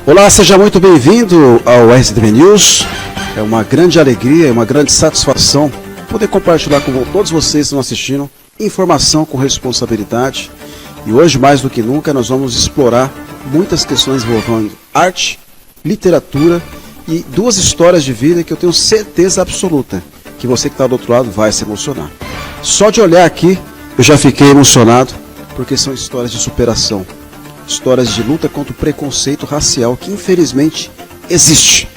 Olá, seja muito bem-vindo ao RCTV News. É uma grande alegria, é uma grande satisfação poder compartilhar com todos vocês que estão assistindo informação com responsabilidade. E hoje, mais do que nunca, nós vamos explorar muitas questões envolvendo arte, literatura e duas histórias de vida que eu tenho certeza absoluta que você que está do outro lado vai se emocionar. Só de olhar aqui, eu já fiquei emocionado, porque são histórias de superação, histórias de luta contra o preconceito racial que infelizmente existe,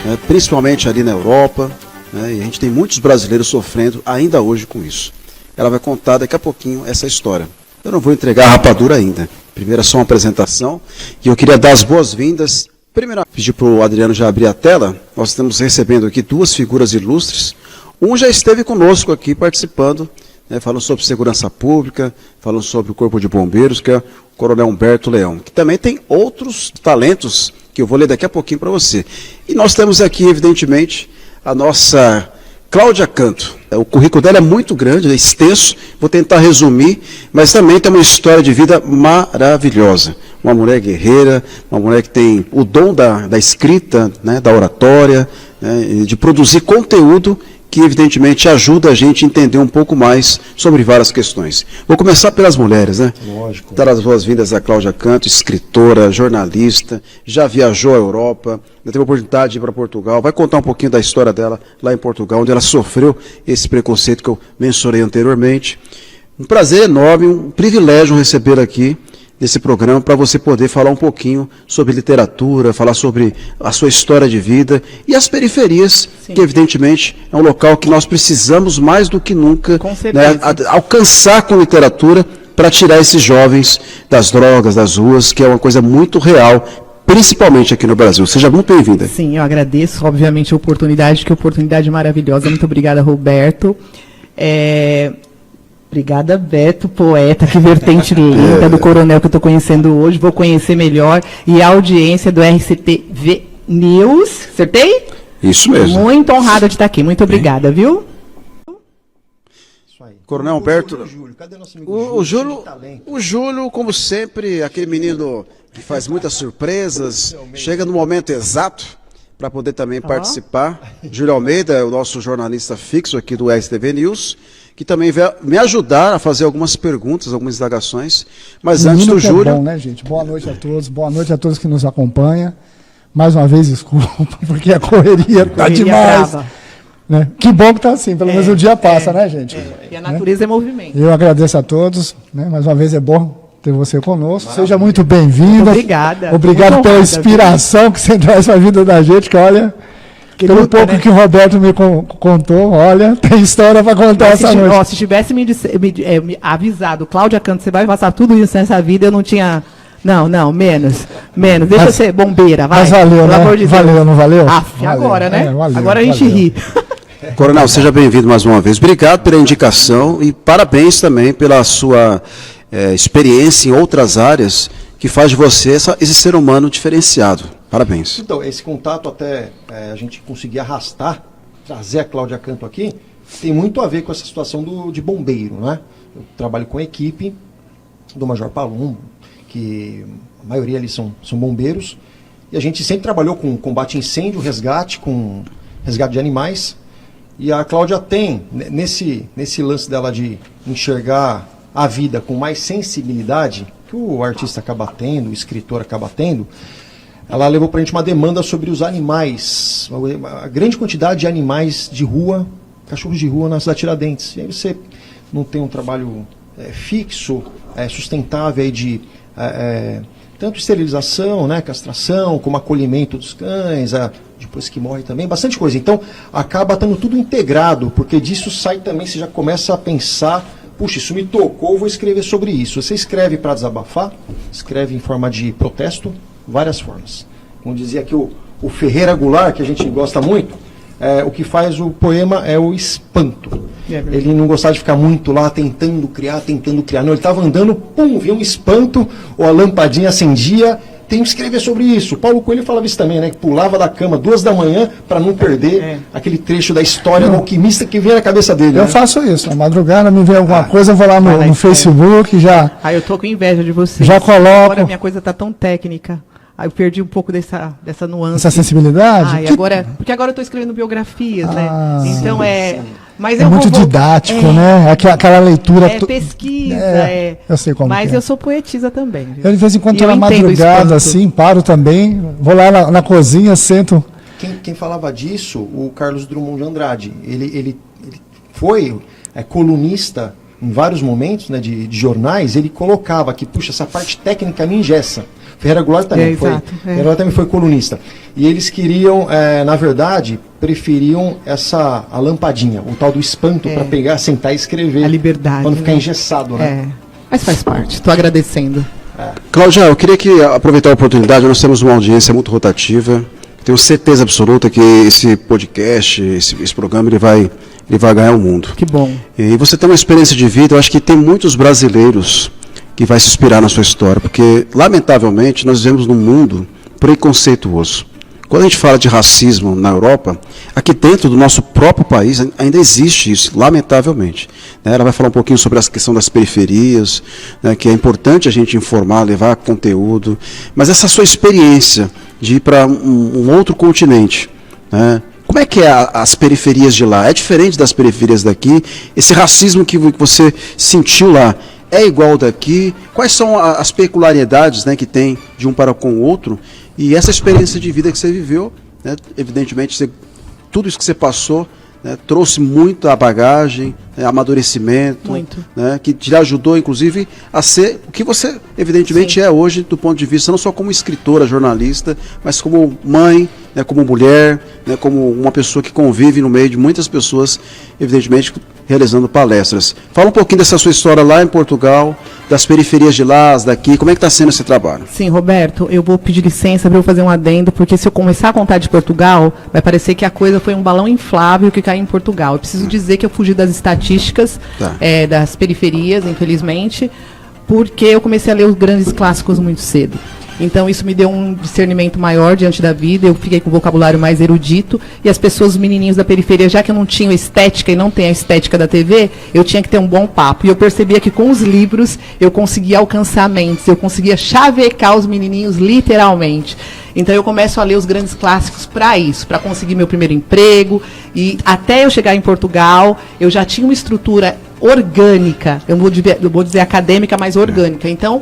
né, principalmente ali na Europa, né, e a gente tem muitos brasileiros sofrendo ainda hoje com isso. Ela vai contar daqui a pouquinho essa história. Eu não vou entregar a rapadura ainda. Primeiro é só uma apresentação e eu queria dar as boas-vindas. Primeiro, pedir para o Adriano já abrir a tela. Nós estamos recebendo aqui duas figuras ilustres. Um já esteve conosco aqui participando, né, falando sobre segurança pública, falando sobre o Corpo de Bombeiros, que é o Coronel Humberto Leão, que também tem outros talentos que eu vou ler daqui a pouquinho para você. E nós temos aqui, evidentemente, a nossa Cláudia Canto. O currículo dela é muito grande, é extenso, vou tentar resumir, mas também tem uma história de vida maravilhosa. Uma mulher guerreira, uma mulher que tem o dom da escrita, né, da oratória, né, de produzir conteúdo que evidentemente ajuda a gente a entender um pouco mais sobre várias questões. Vou começar pelas mulheres, né? Lógico. Dar as boas-vindas a Cláudia Canto, escritora, jornalista, já viajou à Europa, já teve a oportunidade de ir para Portugal, vai contar um pouquinho da história dela lá em Portugal, onde ela sofreu esse preconceito que eu mencionei anteriormente. Um prazer enorme, um privilégio receber aqui nesse programa para você poder falar um pouquinho sobre literatura, falar sobre a sua história de vida e as periferias, sim, que evidentemente é um local que nós precisamos mais do que nunca, né, alcançar com literatura para tirar esses jovens das drogas, das ruas, que é uma coisa muito real, principalmente aqui no Brasil. Seja muito bem-vinda. Sim, eu agradeço, obviamente, a oportunidade, que oportunidade maravilhosa. Muito obrigada, Roberto. Obrigada, Beto, poeta, que vertente linda do coronel que eu estou conhecendo hoje, vou conhecer melhor, e a audiência do RCTV News, acertei? Isso mesmo. Muito honrada de estar aqui, muito obrigada, viu? Isso aí. Coronel Humberto, cadê nosso amigo Júlio? O Júlio, como sempre, aquele menino que faz muitas surpresas, chega no momento exato para poder também participar. Júlio Almeida é o nosso jornalista fixo aqui do RCTV News, que também vai me ajudar a fazer algumas perguntas, algumas indagações. Mas antes do Júlio... É bom, né, gente? Boa noite a todos, boa noite a todos que nos acompanham. Mais uma vez, desculpa, porque a correria está demais. Né? Que bom que está assim, pelo menos o dia passa, né, gente? E a natureza é movimento. Eu agradeço a todos, né? Mais uma vez é bom ter você conosco. Seja muito bem-vinda. Obrigada. Obrigado pela inspiração que você traz para a vida da gente, que olha... Pelo luta, pouco, né, que o Roberto me contou, olha, tem história para contar essa noite. Se tivesse me avisado, Cláudia Canto, você vai passar tudo isso nessa vida, eu não tinha... Não, menos. Deixa eu ser bombeira, vai. Mas valeu, né? Amor de valeu, Deus. Não valeu? Valeu. Agora, né? Valeu, agora a gente ri. Coronel, seja bem-vindo mais uma vez. Obrigado pela indicação e parabéns também pela sua experiência em outras áreas que faz de você esse ser humano diferenciado. Parabéns. Então, esse contato até a gente conseguir arrastar, trazer a Cláudia Canto aqui, tem muito a ver com essa situação de bombeiro, né? Eu trabalho com a equipe do Major Palumbo, que a maioria ali são bombeiros, e a gente sempre trabalhou com combate a incêndio, resgate, com resgate de animais, e a Cláudia tem, nesse lance dela de enxergar a vida com mais sensibilidade, que o artista acaba tendo, o escritor acaba tendo, ela levou para a gente uma demanda sobre os animais, a grande quantidade de animais de rua, cachorros de rua na cidade de Tiradentes. E aí você não tem um trabalho fixo, sustentável aí de tanto esterilização, né, castração, como acolhimento dos cães, depois que morre também, bastante coisa. Então acaba estando tudo integrado, porque disso sai também, você já começa a pensar, puxa, isso me tocou, vou escrever sobre isso. Você escreve para desabafar, escreve em forma de protesto, várias formas. Como dizia aqui o Ferreira Goulart, que a gente gosta muito, o que faz o poema é o espanto. Ele não gostava de ficar muito lá tentando criar. Não, ele estava andando, pum, via um espanto, ou a lampadinha acendia, tem que escrever sobre isso. Paulo Coelho falava isso também, né? Que pulava da cama 2 da manhã para não perder aquele trecho da história do alquimista que vinha na cabeça dele. Eu faço isso, na madrugada me vem alguma coisa, eu vou lá no Facebook, já... Eu tô com inveja de você. Já coloco... Agora minha coisa tá tão técnica. Aí eu perdi um pouco dessa nuance. Essa sensibilidade? Porque agora eu estou escrevendo biografias, né? Então Mas é muito didático, né? Aquela leitura. Pesquisa, Eu sei como Mas que é. eu sou poetisa também. Viu? Eu de vez em quando tô na madrugada, assim, paro também, vou lá na cozinha, sento. Quem falava disso, o Carlos Drummond de Andrade. Ele foi colunista em vários momentos, né, de jornais. Ele colocava que, puxa, essa parte técnica me engessa. Ferreira Goulart também Ferreira Goulart também foi colunista. E eles queriam, na verdade, preferiam a lampadinha, o tal do espanto, para pegar, sentar e escrever. A liberdade. Para não ficar engessado, né? Mas faz parte. Estou agradecendo. Cláudia, eu queria aproveitar a oportunidade. Nós temos uma audiência muito rotativa. Tenho certeza absoluta que esse podcast, esse programa, ele vai ganhar o mundo. Que bom. E você tem uma experiência de vida, eu acho que tem muitos brasileiros que vai se inspirar na sua história, porque, lamentavelmente, nós vivemos num mundo preconceituoso. Quando a gente fala de racismo na Europa, aqui dentro do nosso próprio país ainda existe isso, lamentavelmente. Ela vai falar um pouquinho sobre a questão das periferias, né, que é importante a gente informar, levar conteúdo, mas essa sua experiência de ir para um outro continente, né, como é que é as periferias de lá? É diferente das periferias daqui? Esse racismo que você sentiu lá, é igual daqui? Quais são as peculiaridades, né, que tem de um para com o outro? E essa experiência de vida que você viveu, né, evidentemente, tudo isso que você passou, né, trouxe muita bagagem, né, amadurecimento, né, que te ajudou, inclusive, a ser o que você, evidentemente, é hoje, do ponto de vista, não só como escritora, jornalista, mas como mãe, né, como mulher, né, como uma pessoa que convive no meio de muitas pessoas, evidentemente, realizando palestras. Fala um pouquinho dessa sua história lá em Portugal, das periferias de lá, as daqui, como é que está sendo esse trabalho? Sim, Roberto, eu vou pedir licença para eu fazer um adendo, porque se eu começar a contar de Portugal, vai parecer que a coisa foi um balão inflável que caiu em Portugal. Eu preciso dizer que eu fugi das estatísticas das periferias, infelizmente, porque eu comecei a ler os grandes clássicos muito cedo. Então isso me deu um discernimento maior diante da vida, eu fiquei com um vocabulário mais erudito, e as pessoas, os menininhos da periferia, já que eu não tinha estética e não tenho a estética da TV, eu tinha que ter um bom papo. E eu percebia que com os livros eu conseguia alcançar mentes, eu conseguia chavecar os menininhos literalmente. Então eu começo a ler os grandes clássicos para isso, para conseguir meu primeiro emprego, e até eu chegar em Portugal, eu já tinha uma estrutura orgânica, eu vou dizer acadêmica, mas orgânica. Então,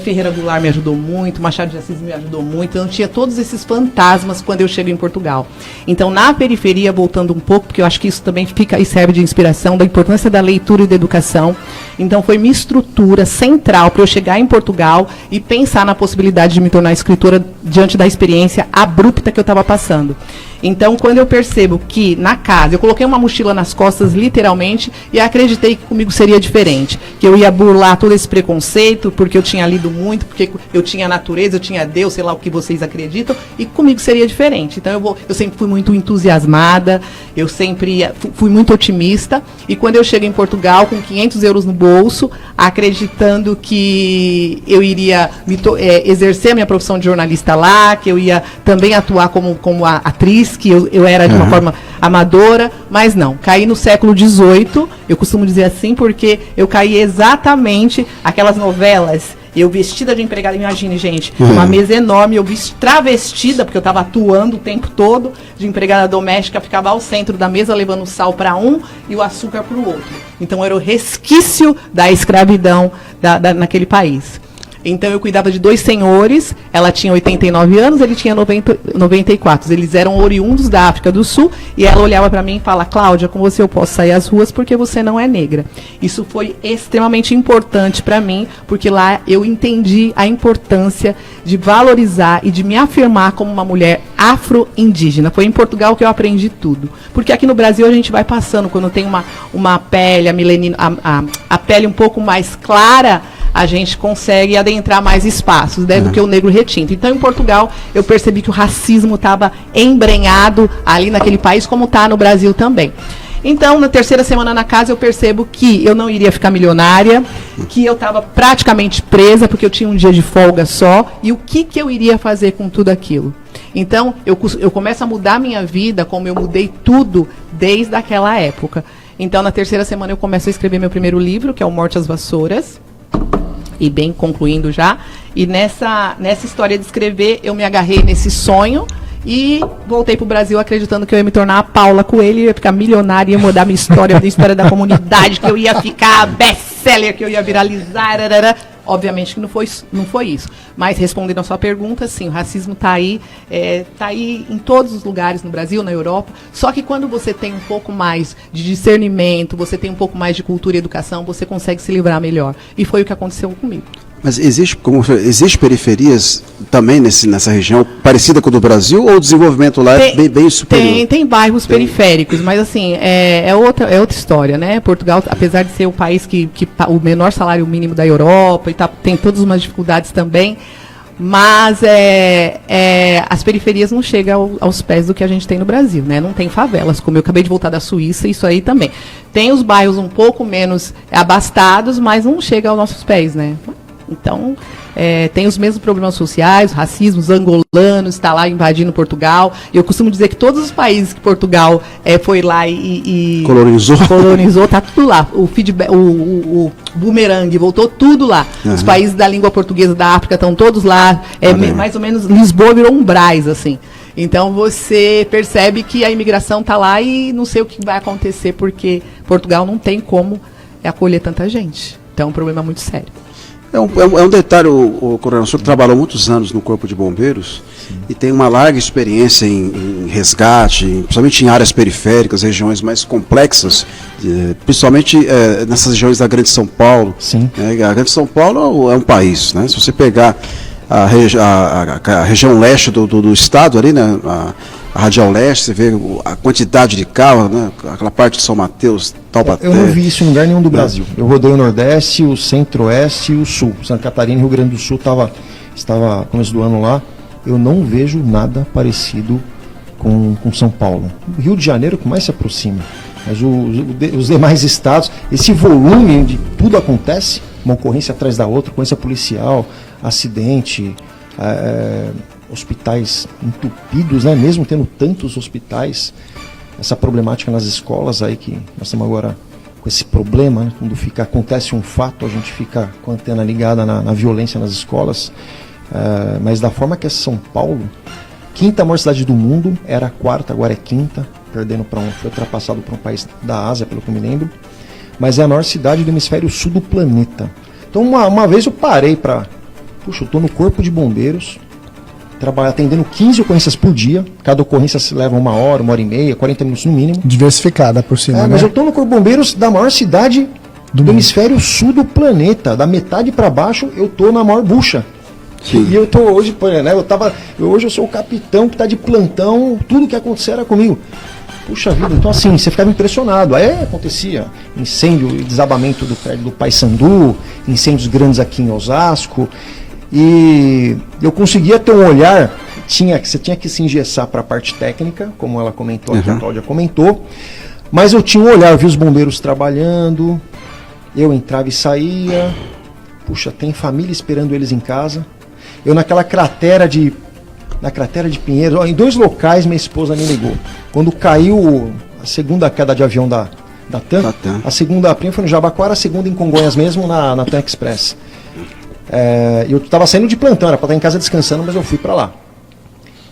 Ferreira Goulart me ajudou muito, Machado de Assis me ajudou muito, eu não tinha todos esses fantasmas quando eu chego em Portugal. Então, na periferia, voltando um pouco, porque eu acho que isso também fica e serve de inspiração, da importância da leitura e da educação. Então, foi minha estrutura central para eu chegar em Portugal e pensar na possibilidade de me tornar escritora diante da experiência abrupta que eu estava passando. Então, quando eu percebo que na casa, eu coloquei uma mochila nas costas, literalmente, e acreditei que comigo seria diferente, que eu ia burlar todo esse preconceito, porque eu tinha lido muito, porque eu tinha natureza, eu tinha Deus, sei lá o que vocês acreditam, e comigo seria diferente. Então, eu sempre fui muito entusiasmada, eu sempre fui muito otimista, e quando eu chego em Portugal, com 500 euros no bolso, acreditando que eu iria exercer a minha profissão de jornalista lá, que eu ia também atuar como atriz, que eu era de uma forma amadora, mas não, caí no século XVIII, eu costumo dizer assim, porque eu caí exatamente aquelas novelas, eu vestida de empregada, imagine, gente, uma mesa enorme, eu travestida, porque eu estava atuando o tempo todo, de empregada doméstica, ficava ao centro da mesa, levando o sal para um e o açúcar para o outro. Então, era o resquício da escravidão naquele país. Então, eu cuidava de dois senhores, ela tinha 89 anos, ele tinha 94. Eles eram oriundos da África do Sul, e ela olhava para mim e falava: Cláudia, com você eu posso sair às ruas porque você não é negra. Isso foi extremamente importante para mim, porque lá eu entendi a importância de valorizar e de me afirmar como uma mulher afro-indígena. Foi em Portugal que eu aprendi tudo. Porque aqui no Brasil a gente vai passando, quando tem uma pele, a pele um pouco mais clara, a gente consegue adentrar mais espaços, né, do que o negro retinto. Então, em Portugal, eu percebi que o racismo estava embrenhado ali naquele país, como está no Brasil também. Então, na terceira semana na casa, eu percebo que eu não iria ficar milionária, que eu estava praticamente presa, porque eu tinha um dia de folga só, e o que eu iria fazer com tudo aquilo? Então, eu começo a mudar a minha vida, como eu mudei tudo desde aquela época. Então, na terceira semana, eu começo a escrever meu primeiro livro, que é o Morte às Vassouras. E bem concluindo já. E nessa história de escrever, eu me agarrei nesse sonho e voltei para o Brasil acreditando que eu ia me tornar a Paula Coelho, ia ficar milionária, ia mudar minha história, a história da comunidade, que eu ia ficar best-seller, que eu ia viralizar. Obviamente que não foi isso. Mas respondendo a sua pergunta, sim, o racismo está aí em todos os lugares no Brasil, na Europa. Só que quando você tem um pouco mais de discernimento, você tem um pouco mais de cultura e educação, você consegue se livrar melhor. E foi o que aconteceu comigo. Mas existe periferias também nessa região parecida com a do Brasil, ou o desenvolvimento lá é bem superior? Tem bairros periféricos, mas assim, é outra história, né? Portugal, apesar de ser o país que o menor salário mínimo da Europa, tem todas umas dificuldades também, mas as periferias não chegam aos pés do que a gente tem no Brasil, né? Não tem favelas, como eu acabei de voltar da Suíça, isso aí também. Tem os bairros um pouco menos abastados, mas não chega aos nossos pés, né? Então, tem os mesmos problemas sociais, racismo, os angolanos, está lá invadindo Portugal. Eu costumo dizer que todos os países que Portugal foi lá e colonizou, tá tudo lá. O feedback, o bumerangue, voltou tudo lá. Uhum. Os países da língua portuguesa da África estão todos lá. Mais ou menos, Lisboa virou um Brás, assim. Então, você percebe que a imigração está lá e não sei o que vai acontecer, porque Portugal não tem como acolher tanta gente. Então, é um problema muito sério. É um detalhe, o coronel, o senhor trabalhou muitos anos no Corpo de Bombeiros. Sim. E tem uma larga experiência em resgate, principalmente em áreas periféricas, regiões mais complexas, principalmente nessas regiões da Grande São Paulo. Sim. A Grande São Paulo é um país, né? Se você pegar a região leste do estado ali, né? A Radial Leste, você vê a quantidade de carros, né? Aquela parte de São Mateus, Taubaté. Eu não vi isso em lugar nenhum do Brasil. Eu rodei o Nordeste, o Centro-Oeste e o Sul. Santa Catarina e Rio Grande do Sul estava começo do ano lá. Eu não vejo nada parecido com São Paulo. O Rio de Janeiro que mais se aproxima. Mas os demais estados, esse volume onde tudo acontece, uma ocorrência atrás da outra, ocorrência policial, acidente, hospitais entupidos, né? Mesmo tendo tantos hospitais, essa problemática nas escolas aí que nós estamos agora com esse problema, né? Quando acontece um fato, a gente fica com a antena ligada na violência nas escolas, mas da forma que é São Paulo, quinta maior cidade do mundo, era a quarta, agora é quinta, foi ultrapassado por um país da Ásia, pelo que eu me lembro, mas é a maior cidade do hemisfério sul do planeta. Então uma vez eu parei eu estou no Corpo de Bombeiros, atendendo 15 ocorrências por dia. Cada ocorrência se leva 1 hora, 1 hora e meia, 40 minutos no mínimo. Diversificada por cima, né? Mas eu estou no Corpo de Bombeiros da maior cidade do hemisfério sul do planeta. Da metade para baixo, eu estou na maior bucha. Sim. E eu estou hoje, né? Hoje eu sou o capitão que está de plantão, tudo que acontecer era comigo. Puxa vida, então assim, você ficava impressionado. Aí acontecia incêndio e desabamento do Paissandu, incêndios grandes aqui em Osasco. E eu conseguia ter um olhar, você tinha que se engessar para a parte técnica, como ela comentou, aqui a Cláudia comentou, mas eu tinha um olhar, eu vi os bombeiros trabalhando, eu entrava e saía, puxa, tem família esperando eles em casa, eu naquela cratera de Pinheiros, em 2 locais minha esposa me ligou, quando caiu a segunda queda de avião da TAM, a segunda, a primeira foi no Jabaquara, a segunda em Congonhas mesmo, na TAM Express. Eu estava saindo de plantão, era para estar em casa descansando, mas eu fui para lá.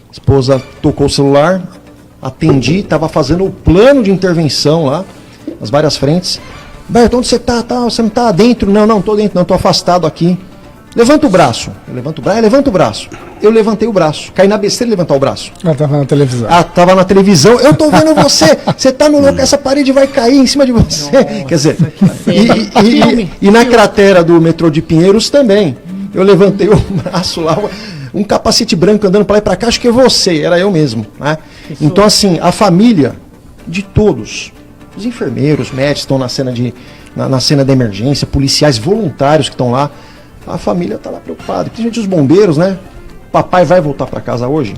A esposa tocou o celular, atendi, estava fazendo o plano de intervenção lá, nas várias frentes. Berto, onde você está? Você não está dentro? Não estou dentro, não, estou afastado aqui. Levanta o braço. Eu levanto o braço. Eu levantei o braço. Caí na besteira de levantar o braço. Ela estava na televisão. Estava na televisão. Eu estou vendo você. Você está no louco, essa parede vai cair em cima de você. Nossa, quer dizer, e na cratera do metrô de Pinheiros também. Eu levantei o braço lá, um capacete branco andando para lá e para cá, acho que é você, era eu mesmo. Né? Então, assim, a família de todos, os enfermeiros, médicos estão na cena da emergência, policiais voluntários que estão lá, a família está lá preocupada. Tem gente, os bombeiros, né? Papai vai voltar para casa hoje?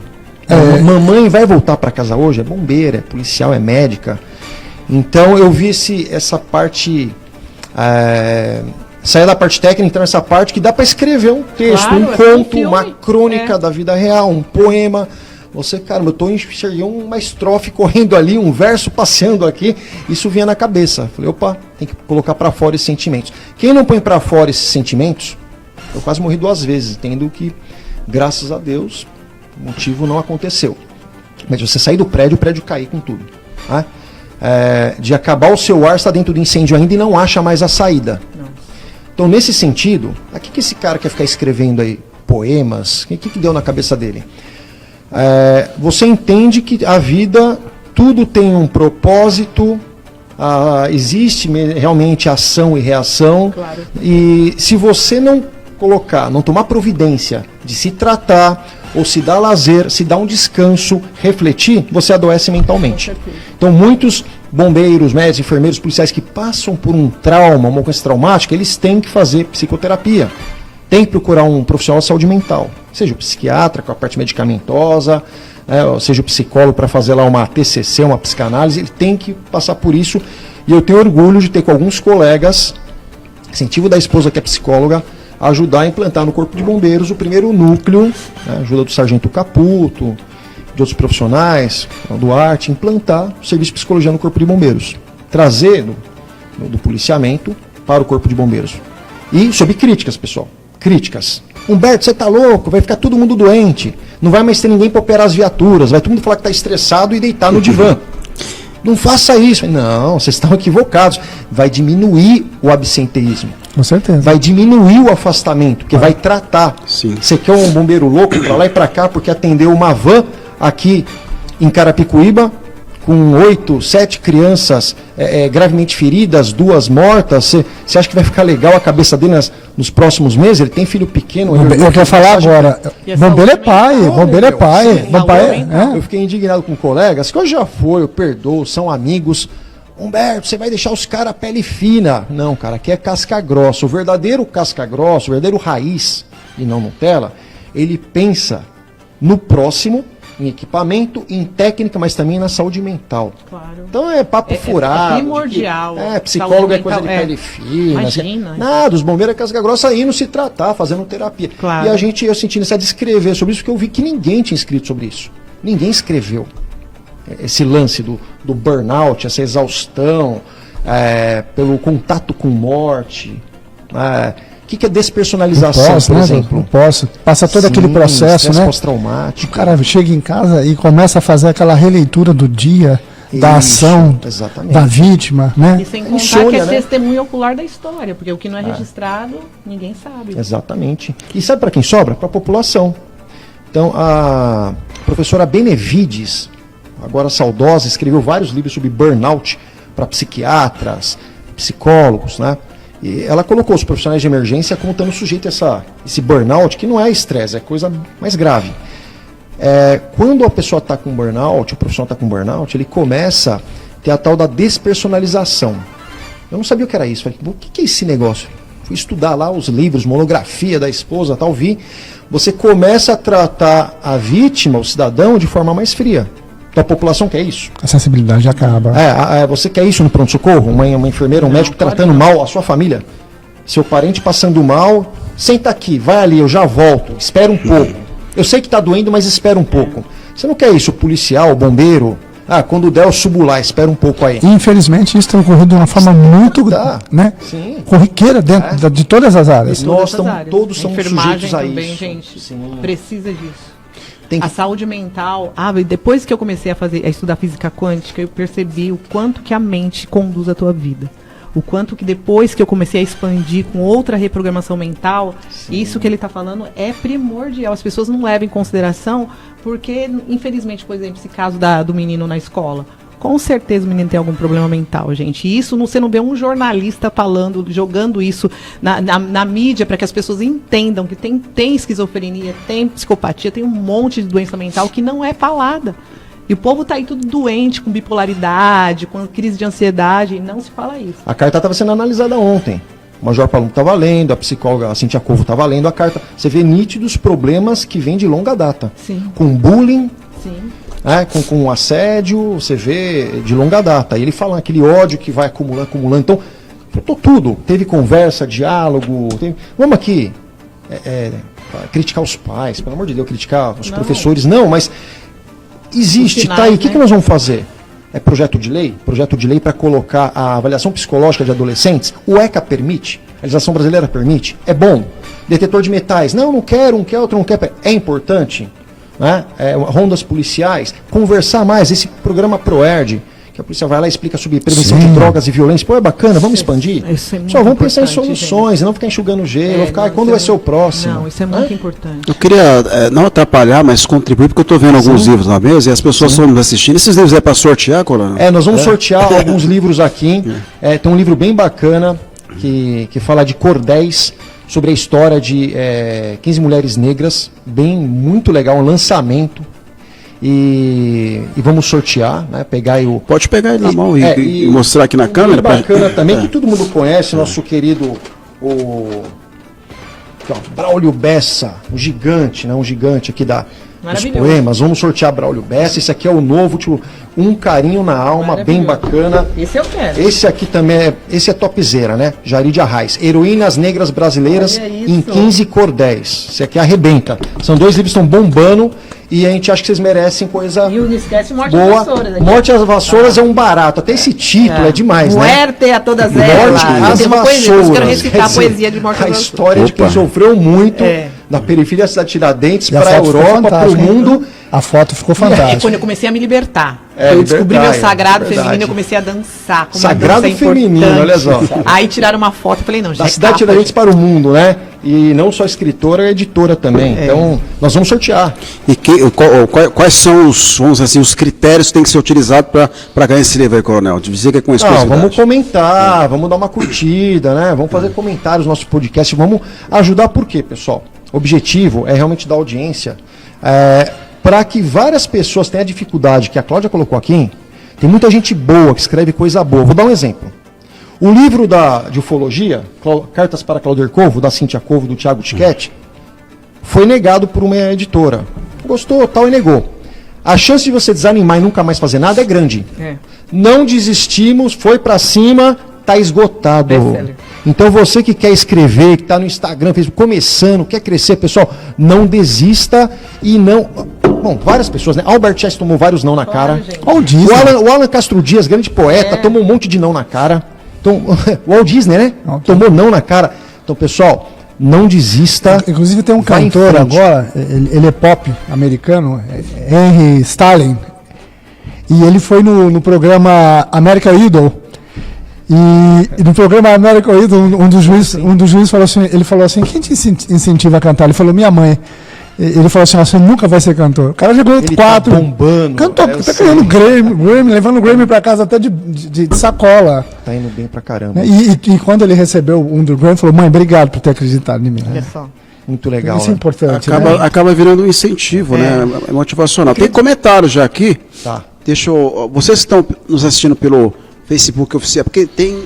Mamãe vai voltar para casa hoje? É bombeira, é policial, é médica. Então eu vi essa parte, sair da parte técnica, então essa parte que dá para escrever um texto, um conto, uma crônica da vida real, um poema. Você, caramba, eu enxerguei uma estrofe correndo ali, um verso passeando aqui, isso vinha na cabeça. Falei, opa, tem que colocar para fora esses sentimentos. Quem não põe para fora esses sentimentos, Eu quase morri 2 vezes, tendo que, graças a Deus, o motivo não aconteceu. Mas você sair do prédio, o prédio cair com tudo. Tá? De acabar o seu ar, está dentro do incêndio ainda e não acha mais a saída. Não. Então, nesse sentido, o que esse cara quer ficar escrevendo aí? Poemas? O que deu na cabeça dele? Você entende que a vida, tudo tem um propósito, existe realmente ação e reação, claro. E se você não colocar, não tomar providência de se tratar, ou se dar lazer, se dar um descanso, refletir, você adoece mentalmente. Então muitos bombeiros, médicos, enfermeiros, policiais que passam por um trauma, uma coisa traumática, eles têm que fazer psicoterapia. Tem que procurar um profissional de saúde mental, seja o psiquiatra com a parte medicamentosa, seja o psicólogo para fazer lá uma TCC, uma psicanálise, ele tem que passar por isso. E eu tenho orgulho de ter com alguns colegas, incentivo da esposa que é psicóloga, ajudar a implantar no Corpo de Bombeiros o primeiro núcleo, ajuda do Sargento Caputo, de outros profissionais, do Duarte, implantar o serviço de psicologia no Corpo de Bombeiros. Trazer do policiamento para o Corpo de Bombeiros. E sob críticas, pessoal. Críticas. Humberto, você tá louco, vai ficar todo mundo doente, não vai mais ter ninguém para operar as viaturas, vai todo mundo falar que está estressado e deitar no divã. Não faça isso. Não, vocês estão equivocados. Vai diminuir o absenteísmo. Com certeza. Vai diminuir o afastamento, porque vai tratar. Sim. Você quer um bombeiro louco para lá e para cá porque atendeu uma van aqui em Carapicuíba com 8, 7 crianças gravemente feridas, 2 mortas. Você acha que vai ficar legal a cabeça dele nos próximos meses? Ele tem filho pequeno. Eu quero falar agora. Bombeiro é pai. Bombeiro é pai. Eu fiquei indignado com colegas que eu já fui, eu perdoo, são amigos. Humberto, você vai deixar os caras pele fina. Não, cara, aqui é casca grossa. O verdadeiro casca grossa, o verdadeiro raiz, e não Nutella, ele pensa no próximo, em equipamento, em técnica, mas também na saúde mental. Claro. Então é papo furado. É primordial. Psicólogo é coisa de pele fina. Imagina. Nada, os bombeiros é casca grossa indo se tratar, fazendo terapia. Claro. E eu senti necessidade de escrever sobre isso, porque eu vi que ninguém tinha escrito sobre isso. Ninguém escreveu. Esse lance do burnout, essa exaustão, pelo contato com morte. O que é despersonalização, por exemplo? Não posso. Passa todo aquele processo, né? Pós-traumático. O cara chega em casa e começa a fazer aquela releitura do dia, da ação, exatamente. Da vítima, né? E sem contar que é testemunho ocular da história, porque o que não é registrado, ninguém sabe. Exatamente. E sabe para quem sobra? Para a população. Então, a professora Benevides, agora saudosa, escreveu vários livros sobre burnout para psiquiatras, psicólogos, né? E ela colocou os profissionais de emergência como estando sujeitos a esse burnout, que não é estresse, é coisa mais grave. Quando a pessoa está com burnout, o profissional está com burnout, ele começa a ter a tal da despersonalização. Eu não sabia o que era isso. Falei, o que é esse negócio? Fui estudar lá os livros, monografia da esposa, tal, vi. Você começa a tratar a vítima, o cidadão, de forma mais fria. Então a população quer isso. A sensibilidade acaba. Você quer isso no pronto-socorro? Uma enfermeira, um médico tratando mal a sua família? Seu parente passando mal, senta aqui, vai ali, eu já volto, espera um pouco. Eu sei que está doendo, mas espera um pouco. Você não quer isso, o policial, o bombeiro? Quando der eu subo lá, espera um pouco aí. Infelizmente isso tem ocorrido de uma forma muito corriqueira dentro de todas as áreas. Nós todos somos sujeitos a também, isso. Gente, precisa disso. A saúde mental, depois que eu comecei a estudar física quântica, eu percebi o quanto que a mente conduz a tua vida. O quanto que depois que eu comecei a expandir com outra reprogramação mental, isso que ele está falando é primordial. As pessoas não levam em consideração, porque, infelizmente, por exemplo, esse caso do menino na escola, com certeza o menino tem algum problema mental, gente. E isso você não vê um jornalista falando, jogando isso na mídia para que as pessoas entendam que tem esquizofrenia, tem psicopatia, tem um monte de doença mental que não é falada. E o povo está aí tudo doente, com bipolaridade, com crise de ansiedade, e não se fala isso. A carta estava sendo analisada ontem. O Major Palumbo estava lendo, a psicóloga, a Cintia Covo estava lendo a carta. Você vê nítidos problemas que vêm de longa data. Sim. Com bullying. Sim. Com assédio, você vê de longa data. E ele fala aquele ódio que vai acumulando. Então, faltou tudo. Teve conversa, diálogo. Vamos aqui criticar os pais, pelo amor de Deus, criticar os professores. Não, mas existe, finais, tá aí. O que nós vamos fazer? É projeto de lei? Projeto de lei para colocar a avaliação psicológica de adolescentes? O ECA permite? A legislação brasileira permite? É bom. Detetor de metais. Não quero, outro não quer. É importante, né? Rondas policiais, conversar mais. Esse programa ProERD, que a polícia vai lá e explica sobre prevenção de drogas e violência. Pô, é bacana, vamos expandir. Só vamos pensar em soluções, não ficar enxugando gelo, quando vai ser o próximo. Não, isso é muito importante. Eu queria não atrapalhar, mas contribuir, porque eu estou vendo alguns livros na mesa e as pessoas estão nos assistindo. Esses livros é para sortear, Coronel? Nós vamos sortear alguns livros aqui. Tem um livro bem bacana que fala de cordéis, sobre a história de 15 mulheres negras, muito legal, um lançamento. E vamos sortear, né? Pegar o... Pode pegar ele na mão e mostrar aqui na câmera. Bacana também, que todo mundo conhece, nosso querido Braulio Bessa, um gigante aqui dos poemas. Vamos sortear Braulio Bessa. Esse aqui é o novo, tipo, Um Carinho na Alma, bem bacana. Esse eu quero. Esse aqui também esse é topzera, né? Jari de Arraes. Heroínas Negras Brasileiras em 15 Cordéis. Esse aqui arrebenta. São 2 livros que estão bombando e a gente acha que vocês merecem coisa E não esquece Morte boa. às Vassouras. Aqui. Morte às Vassouras é um barato. Até esse título é demais, né? Muerte a todas Morte elas. às Tem uma poesia, eu quero Vassouras. recitar a poesia de Morte às A Vassouras. história de quem sofreu muito da periferia da cidade de Tiradentes para a Europa, para o mundo. A foto ficou É fantástica. quando eu comecei a me libertar. É, Eu descobri meu libertar, sagrado verdade. feminino, eu comecei a dançar. Como Sagrado a dança é feminino, importante. olha só. Aí tiraram uma foto e falei, não, já Da cidade de Tiradentes para o mundo, né? E não só escritora, editora também. Então, nós vamos sortear. E quais são os critérios que tem que ser utilizados para ganhar esse livro aí, Coronel? Dizer que é com exclusividade. Vamos comentar, vamos dar uma curtida, né? Vamos fazer comentários no nosso podcast, vamos ajudar. Por quê, pessoal? O objetivo é realmente dar audiência para que várias pessoas tenham a dificuldade que a Cláudia colocou aqui. Tem muita gente boa que escreve coisa boa. Vou dar um exemplo. O livro de ufologia, Cartas para Claudir Covo, da Cíntia Covo, do Thiago Tiquete, foi negado por uma editora. Gostou, tal, e negou. A chance de você desanimar e nunca mais fazer nada é grande. Não desistimos, foi para cima, tá esgotado. Best-seller. Então você que quer escrever, que está no Instagram, começando, quer crescer, pessoal, não desista e não... Bom, várias pessoas, né? Albert Einstein tomou vários não na cara. O Alan Castro Dias, grande poeta, tomou um monte de não na cara. Então, o Walt Disney, né? Tomou não na cara. Então, pessoal, não desista. Inclusive tem um cantor agora, ele é pop americano, Henry Stalin. E ele foi no programa American Idol. E no programa American Idol, um dos juízes falou assim, ele falou assim, quem te incentiva a cantar? Ele falou, minha mãe. Ele falou assim, você nunca vai ser cantor. O cara chegou 4. Tá bombando. Cantou, tá ganhando Grammy, levando o Grammy pra casa até de sacola. Tá indo bem pra caramba. E quando ele recebeu um do Grammy, falou, mãe, obrigado por ter acreditado em mim. Olha só. Muito legal. Isso é importante. Acaba virando um incentivo, né? É motivacional. Tem comentário já aqui. Tá. Vocês que estão nos assistindo pelo Facebook oficial, porque tem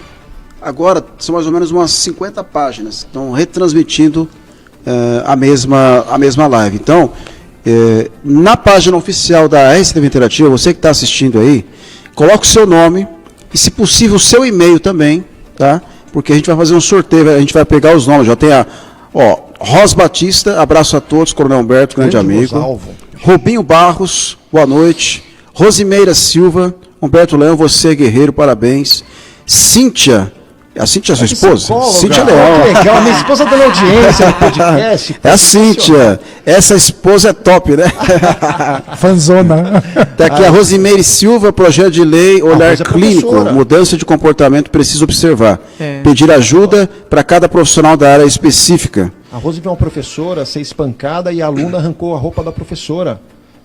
agora, são mais ou menos umas 50 páginas, estão retransmitindo a mesma live. Então, na página oficial da RCTV Interativa, você que está assistindo aí, coloque o seu nome e, se possível, o seu e-mail também, tá? Porque a gente vai fazer um sorteio, a gente vai pegar os nomes, já tem Ros Batista, abraço a todos, Coronel Humberto, grande amigo. Rosalvo. Rubinho Barros, boa noite. Rosimeira Silva, Humberto Leão, você é guerreiro, parabéns. Cíntia, a Cíntia é sua esposa? Cíntia Leão. Que legal, minha esposa tá na audiência no podcast. É a Cíntia, essa esposa é top, né? Fanzona. Tá aqui a Rosimeire Silva, projeto de lei, olhar clínico, professora. mudança de comportamento, precisa observar. Pedir ajuda para cada profissional da área específica. A Rose viu uma professora ser espancada e a aluna arrancou a roupa da professora.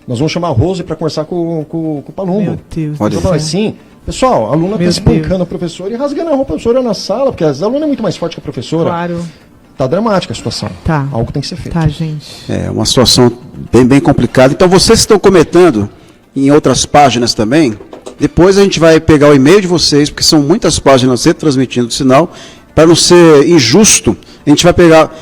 Nós vamos chamar a Rose para conversar com o Palumbo. Meu Deus Olha do Então, céu. assim, pessoal, a aluna Meu está espancando a professora e rasgando a roupa da professora na sala, porque a aluna é muito mais forte que a professora. Claro. Tá dramática a situação. Tá. Algo tem que ser feito. Tá, gente. É uma situação bem complicada. Então, vocês que estão comentando em outras páginas também, depois a gente vai pegar o e-mail de vocês, porque são muitas páginas retransmitindo o sinal, para não ser injusto, a gente vai pegar...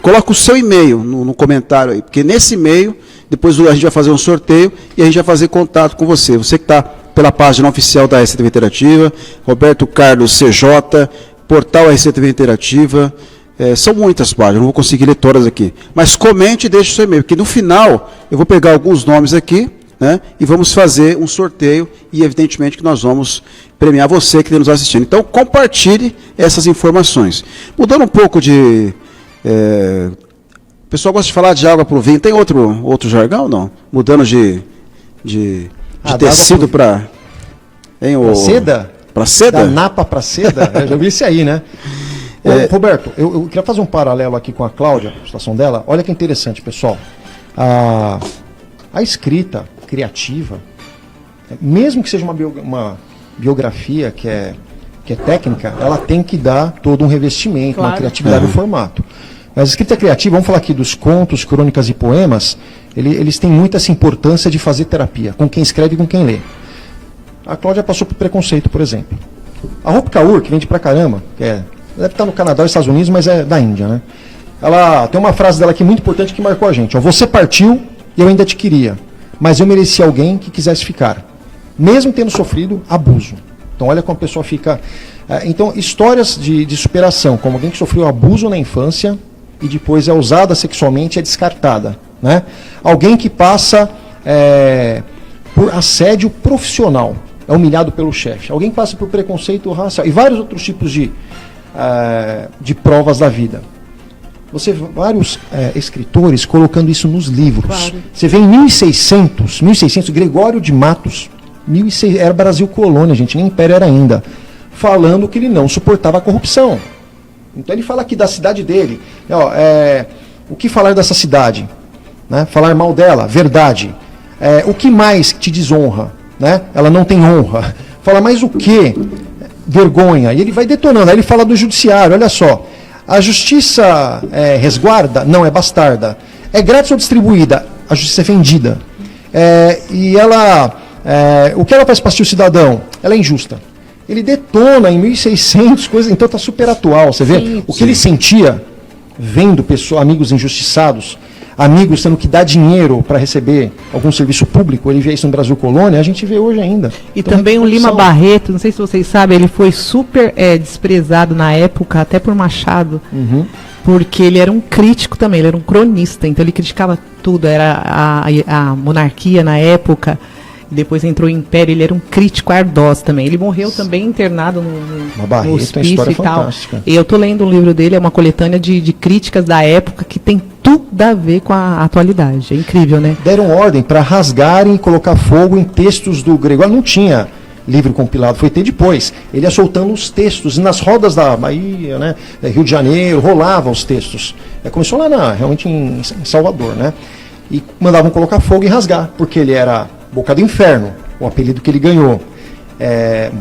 Coloca o seu e-mail no comentário aí, porque nesse e-mail, depois a gente vai fazer um sorteio e a gente vai fazer contato com você. Você que está pela página oficial da RCTV Interativa, Roberto Carlos CJ, portal RCTV Interativa, são muitas páginas, não vou conseguir ler todas aqui. Mas comente e deixe o seu e-mail, porque no final eu vou pegar alguns nomes aqui, né, e vamos fazer um sorteio e evidentemente que nós vamos premiar você que está nos assistindo. Então compartilhe essas informações. Mudando um pouco de O pessoal gosta de falar de água para o vinho. Tem outro jargão, não? Mudando de tecido para... Seda? Para seda? Da napa para seda? Eu já vi isso aí, né? Roberto, eu queria fazer um paralelo aqui com a Cláudia, a situação dela. Olha que interessante, pessoal. A escrita criativa, mesmo que seja uma biografia que é técnica, ela tem que dar todo um revestimento, uma criatividade no formato. Mas a escrita criativa, vamos falar aqui dos contos, crônicas e poemas, eles têm muito essa importância de fazer terapia, com quem escreve e com quem lê. A Cláudia passou por preconceito, por exemplo. A Rupi Kaur, que vende pra caramba, deve estar no Canadá ou Estados Unidos, mas é da Índia, né? Ela tem uma frase dela aqui muito importante que marcou a gente. Você partiu e eu ainda te queria, mas eu merecia alguém que quisesse ficar, mesmo tendo sofrido abuso. Então olha como a pessoa fica... Então, histórias de superação, como alguém que sofreu abuso na infância e depois é usada sexualmente e é descartada, né? Alguém que passa por assédio profissional, é humilhado pelo chefe. Alguém que passa por preconceito racial e vários outros tipos de provas da vida. Você vê vários escritores colocando isso nos livros. Claro. Você vê em 1600, Gregório de Matos, 1600, era Brasil colônia, gente, nem império era ainda, falando que ele não suportava a corrupção. Então ele fala aqui da cidade dele. O que falar dessa cidade? Né? Falar mal dela, verdade. O que mais te desonra? Né? Ela não tem honra. Fala mais o que? Vergonha. E ele vai detonando. Aí ele fala do judiciário, olha só. A justiça resguarda? Não, é bastarda. É grátis ou distribuída? A justiça é vendida. E ela... o que ela faz para assistir o cidadão? Ela é injusta. Ele detona em 1600 coisas, então está super atual. Você vê o que ele sentia vendo amigos injustiçados, amigos tendo que dar dinheiro para receber algum serviço público. Ele vê isso no Brasil Colônia, a gente vê hoje ainda. E então, também o Lima Barreto, não sei se vocês sabem, ele foi super desprezado na época, até por Machado, porque ele era um crítico também, ele era um cronista, então ele criticava tudo, era a monarquia na época. Depois entrou o Império, ele era um crítico ardós também. Ele morreu também internado no hospício e tal. E eu tô lendo um livro dele, é uma coletânea de críticas da época que tem tudo a ver com a atualidade. É incrível, né? Deram ordem para rasgarem e colocar fogo em textos do Gregório. Não tinha livro compilado, foi ter depois. Ele ia soltando os textos, e nas rodas da Bahia, né, Rio de Janeiro, rolavam os textos. Começou lá realmente em Salvador, né? E mandavam colocar fogo e rasgar, porque ele era Boca do Inferno, o apelido que ele ganhou.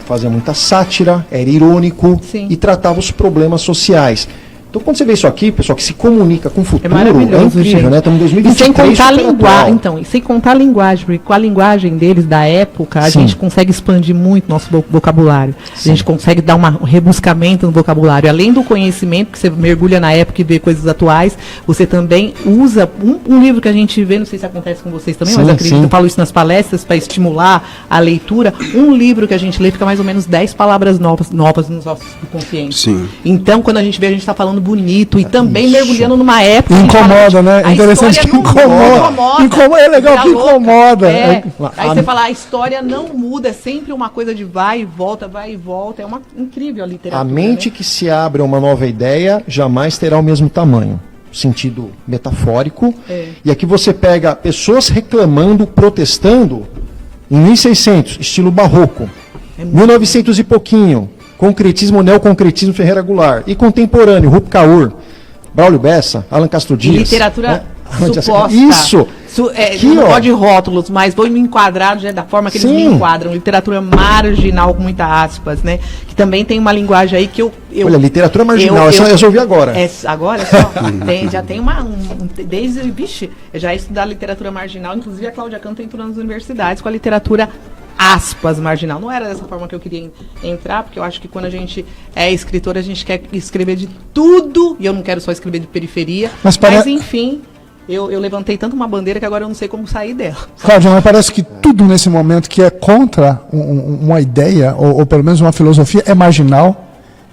Fazia muita sátira, era irônico. Sim. E tratava os problemas sociais. Então, quando você vê isso aqui, pessoal, que se comunica com o futuro, é incrível, gente, né? Estamos em 2023. E sem contar a linguagem, e sem contar a linguagem, porque com a linguagem deles da época, a gente consegue expandir muito nosso vocabulário. Sim. A gente consegue dar um rebuscamento no vocabulário. Além do conhecimento, que você mergulha na época e vê coisas atuais, você também usa um livro que a gente vê, não sei se acontece com vocês também, mas acredito, eu falo isso nas palestras para estimular a leitura. Um livro que a gente lê fica mais ou menos 10 palavras novas nos nossos conscientes. Sim. Então, quando a gente vê, a gente está falando bonito e também mergulhando numa época... Incomoda, né? Interessante que incomoda. É legal que incomoda. Aí você fala, a história não muda, é sempre uma coisa de vai e volta. É uma incrível a literatura. A mente que se abre a uma nova ideia jamais terá o mesmo tamanho. Sentido metafórico. E aqui você pega pessoas reclamando, protestando, em 1600, estilo barroco. 1900 e pouquinho. Concretismo, neoconcretismo, Ferreira Goulart. E contemporâneo, Rupi Kaur, Braulio Bessa, Alan Castro Dias. Literatura suposta. Isso. Não pode rótulos, mas vou me enquadrar da forma que eles me enquadram. Literatura marginal, com muitas aspas, né? Que também tem uma linguagem aí que eu olha, literatura marginal, eu já ouvi agora. Agora só. Já tem desde, eu já estudar literatura marginal, inclusive a Cláudia Canto entrou nas universidades com a literatura aspas marginal. Não era dessa forma que eu queria entrar, porque eu acho que quando a gente é escritor, a gente quer escrever de tudo, e eu não quero só escrever de periferia, mas enfim, eu levantei tanto uma bandeira que agora eu não sei como sair dela. Cláudia, mas parece que tudo nesse momento que é contra uma ideia, ou pelo menos uma filosofia, é marginal.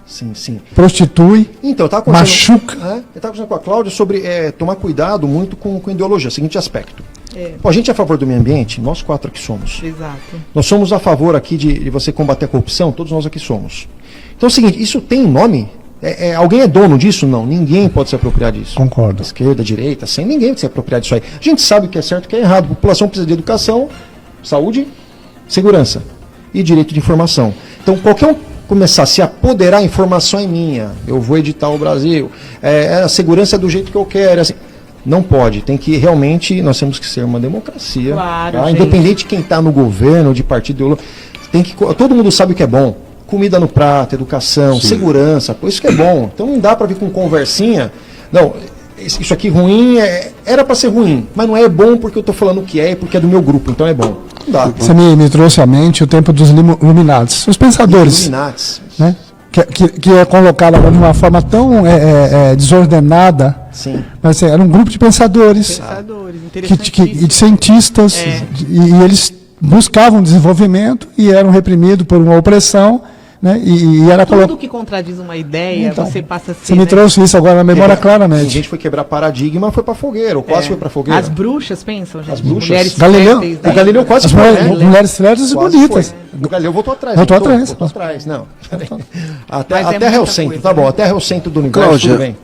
Sim. Prostitui, então, machuca. Eu estava conversando com a Cláudia sobre tomar cuidado muito com ideologia. Seguinte aspecto. A gente é a favor do meio ambiente, nós 4 aqui somos. Exato. Nós somos a favor aqui de você combater a corrupção, todos nós aqui somos. Então é o seguinte, isso tem nome Alguém é dono disso? Não, ninguém pode se apropriar disso. Concordo. Esquerda, direita, sem ninguém pode se apropriar disso aí. A gente sabe o que é certo e o que é errado. A população precisa de educação, saúde, segurança e direito de informação. Então, qualquer um começar a se apoderar, a informação é minha, eu vou editar o Brasil, a segurança é do jeito que eu quero, assim. Não pode, tem que realmente, nós temos que ser uma democracia, claro, tá? Independente de quem está no governo, de partido, todo mundo sabe o que é bom. Comida no prato, educação, segurança, por isso que é bom. Então não dá para vir com conversinha. Não, isso aqui ruim, era para ser ruim, mas não é bom porque eu estou falando que é, porque é do meu grupo, então é bom. Não dá. Você me trouxe à mente o tempo dos Illuminatis, os pensadores. Illuminatis. Né? Que é colocado de uma forma tão desordenada. Sim. Mas era um grupo de pensadores, e de cientistas, e eles buscavam desenvolvimento e eram reprimidos por uma opressão. Né? E era tudo que contradiz uma ideia, então, você passa a ser... Você me trouxe isso agora na memória claramente. A gente foi quebrar paradigma, foi para fogueira, ou quase foi para fogueira. As bruxas, pensam, gente. As bruxas. Mulheres o Galileu quase foi. Mulheres férteis e bonitas. O Galileu voltou atrás. Voltou atrás. Não. A Terra é o centro, coisa, tá bom. A Terra é o centro do universo, Cláudia, tudo bem.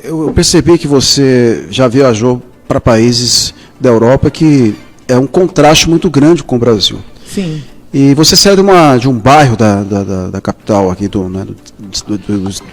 Eu percebi que você já viajou para países da Europa que é um contraste muito grande com o Brasil. Sim. E você saiu de um bairro da capital aqui de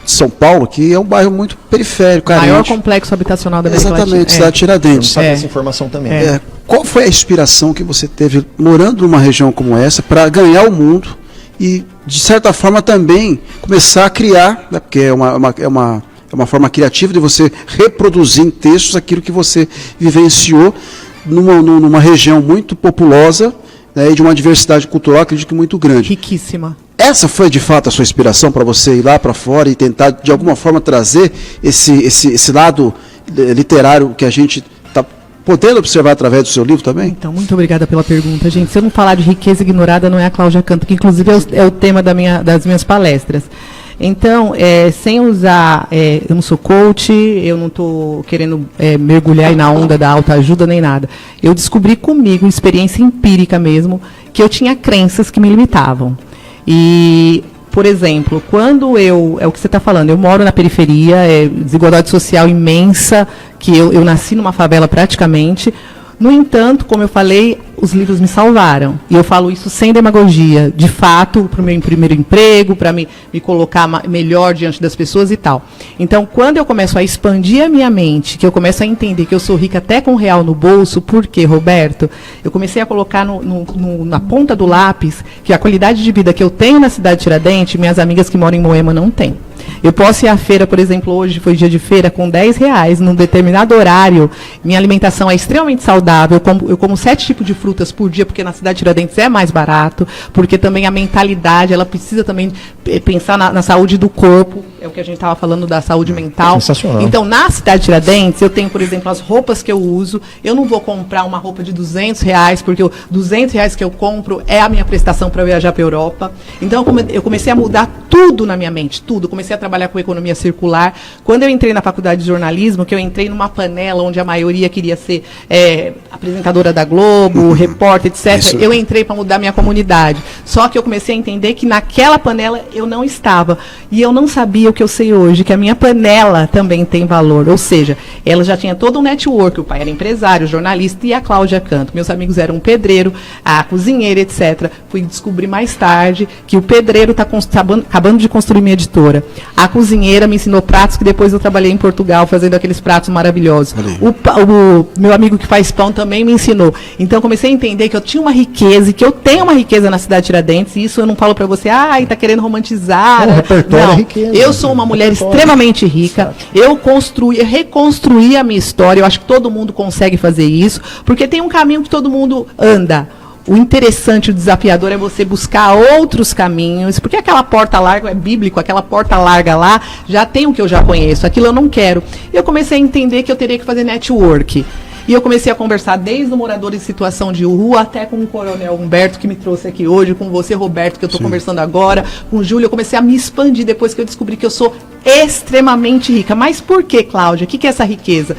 São Paulo, que é um bairro muito periférico, carente. Maior complexo habitacional da América Latina. Exatamente, cidade de Tiradentes. Sabe essa informação também. Qual foi a inspiração que você teve morando numa região como essa para ganhar o mundo e, de certa forma, também começar a criar, né, porque é uma forma criativa de você reproduzir em textos aquilo que você vivenciou numa região muito populosa, e de uma diversidade cultural, acredito que muito grande. Riquíssima. Essa foi, de fato, a sua inspiração para você ir lá para fora e tentar, de alguma forma, trazer esse lado literário que a gente está podendo observar através do seu livro também? Então, muito obrigada pela pergunta, gente. Se eu não falar de riqueza ignorada, não é a Cláudia Canto, que inclusive é o tema das minhas palestras. Então, sem usar, eu não sou coach, eu não estou querendo mergulhar aí na onda da autoajuda nem nada. Eu descobri comigo, experiência empírica mesmo, que eu tinha crenças que me limitavam. E, por exemplo, quando é o que você está falando, eu moro na periferia, desigualdade social imensa, que eu nasci numa favela praticamente. No entanto, como eu falei, os livros me salvaram. E eu falo isso sem demagogia. De fato, para o meu primeiro emprego, para me colocar melhor diante das pessoas e tal. Então, quando eu começo a expandir a minha mente, que eu começo a entender que eu sou rica até com R$1 no bolso, por quê, Roberto? Eu comecei a colocar na ponta do lápis que a qualidade de vida que eu tenho na cidade de Tiradentes, minhas amigas que moram em Moema não têm. Eu posso ir à feira, por exemplo, hoje foi dia de feira, com R$10, num determinado horário. Minha alimentação é extremamente saudável. Eu como 7 tipos de frutas por dia, porque na cidade de Tiradentes é mais barato, porque também a mentalidade, ela precisa também pensar na saúde do corpo. É o que a gente estava falando da saúde mental. Sensacional. Então, na cidade de Tiradentes, eu tenho, por exemplo, as roupas que eu uso. Eu não vou comprar uma roupa de R$200, porque os R$200 que eu compro é a minha prestação para viajar para a Europa. Então, eu comecei a mudar tudo na minha mente, tudo. Comecei a trabalhar com economia circular. Quando eu entrei na faculdade de jornalismo, que eu entrei numa panela onde a maioria queria ser apresentadora da Globo, repórter, etc., isso. Eu entrei para mudar minha comunidade. Só que eu comecei a entender que naquela panela eu não estava. E eu não sabia o que eu sei hoje, que a minha panela também tem valor. Ou seja, ela já tinha todo um network. O pai era empresário, jornalista, e a Cláudia Canto. Meus amigos eram um pedreiro, a cozinheira, etc. Fui descobrir mais tarde que o pedreiro está acabando de construir minha editora. A cozinheira me ensinou pratos que depois eu trabalhei em Portugal fazendo aqueles pratos maravilhosos. O meu amigo que faz pão também me ensinou. Então eu comecei a entender que eu tinha uma riqueza e que eu tenho uma riqueza na cidade de Tiradentes. E isso eu não falo para você, está querendo romantizar. O repertório não, é riqueza. Eu sou uma mulher extremamente rica. Eu reconstruí a minha história. Eu acho que todo mundo consegue fazer isso, porque tem um caminho que todo mundo anda. O interessante, o desafiador é você buscar outros caminhos, porque aquela porta larga é bíblico, aquela porta larga lá já tem o que eu já conheço, aquilo eu não quero. E eu comecei a entender que eu teria que fazer network. E eu comecei a conversar desde o morador em situação de rua até com o coronel Humberto, que me trouxe aqui hoje, com você, Roberto, que eu estou conversando agora, com o Júlio. Eu comecei a me expandir depois que eu descobri que eu sou extremamente rica. Mas por que, Cláudia? O que é essa riqueza?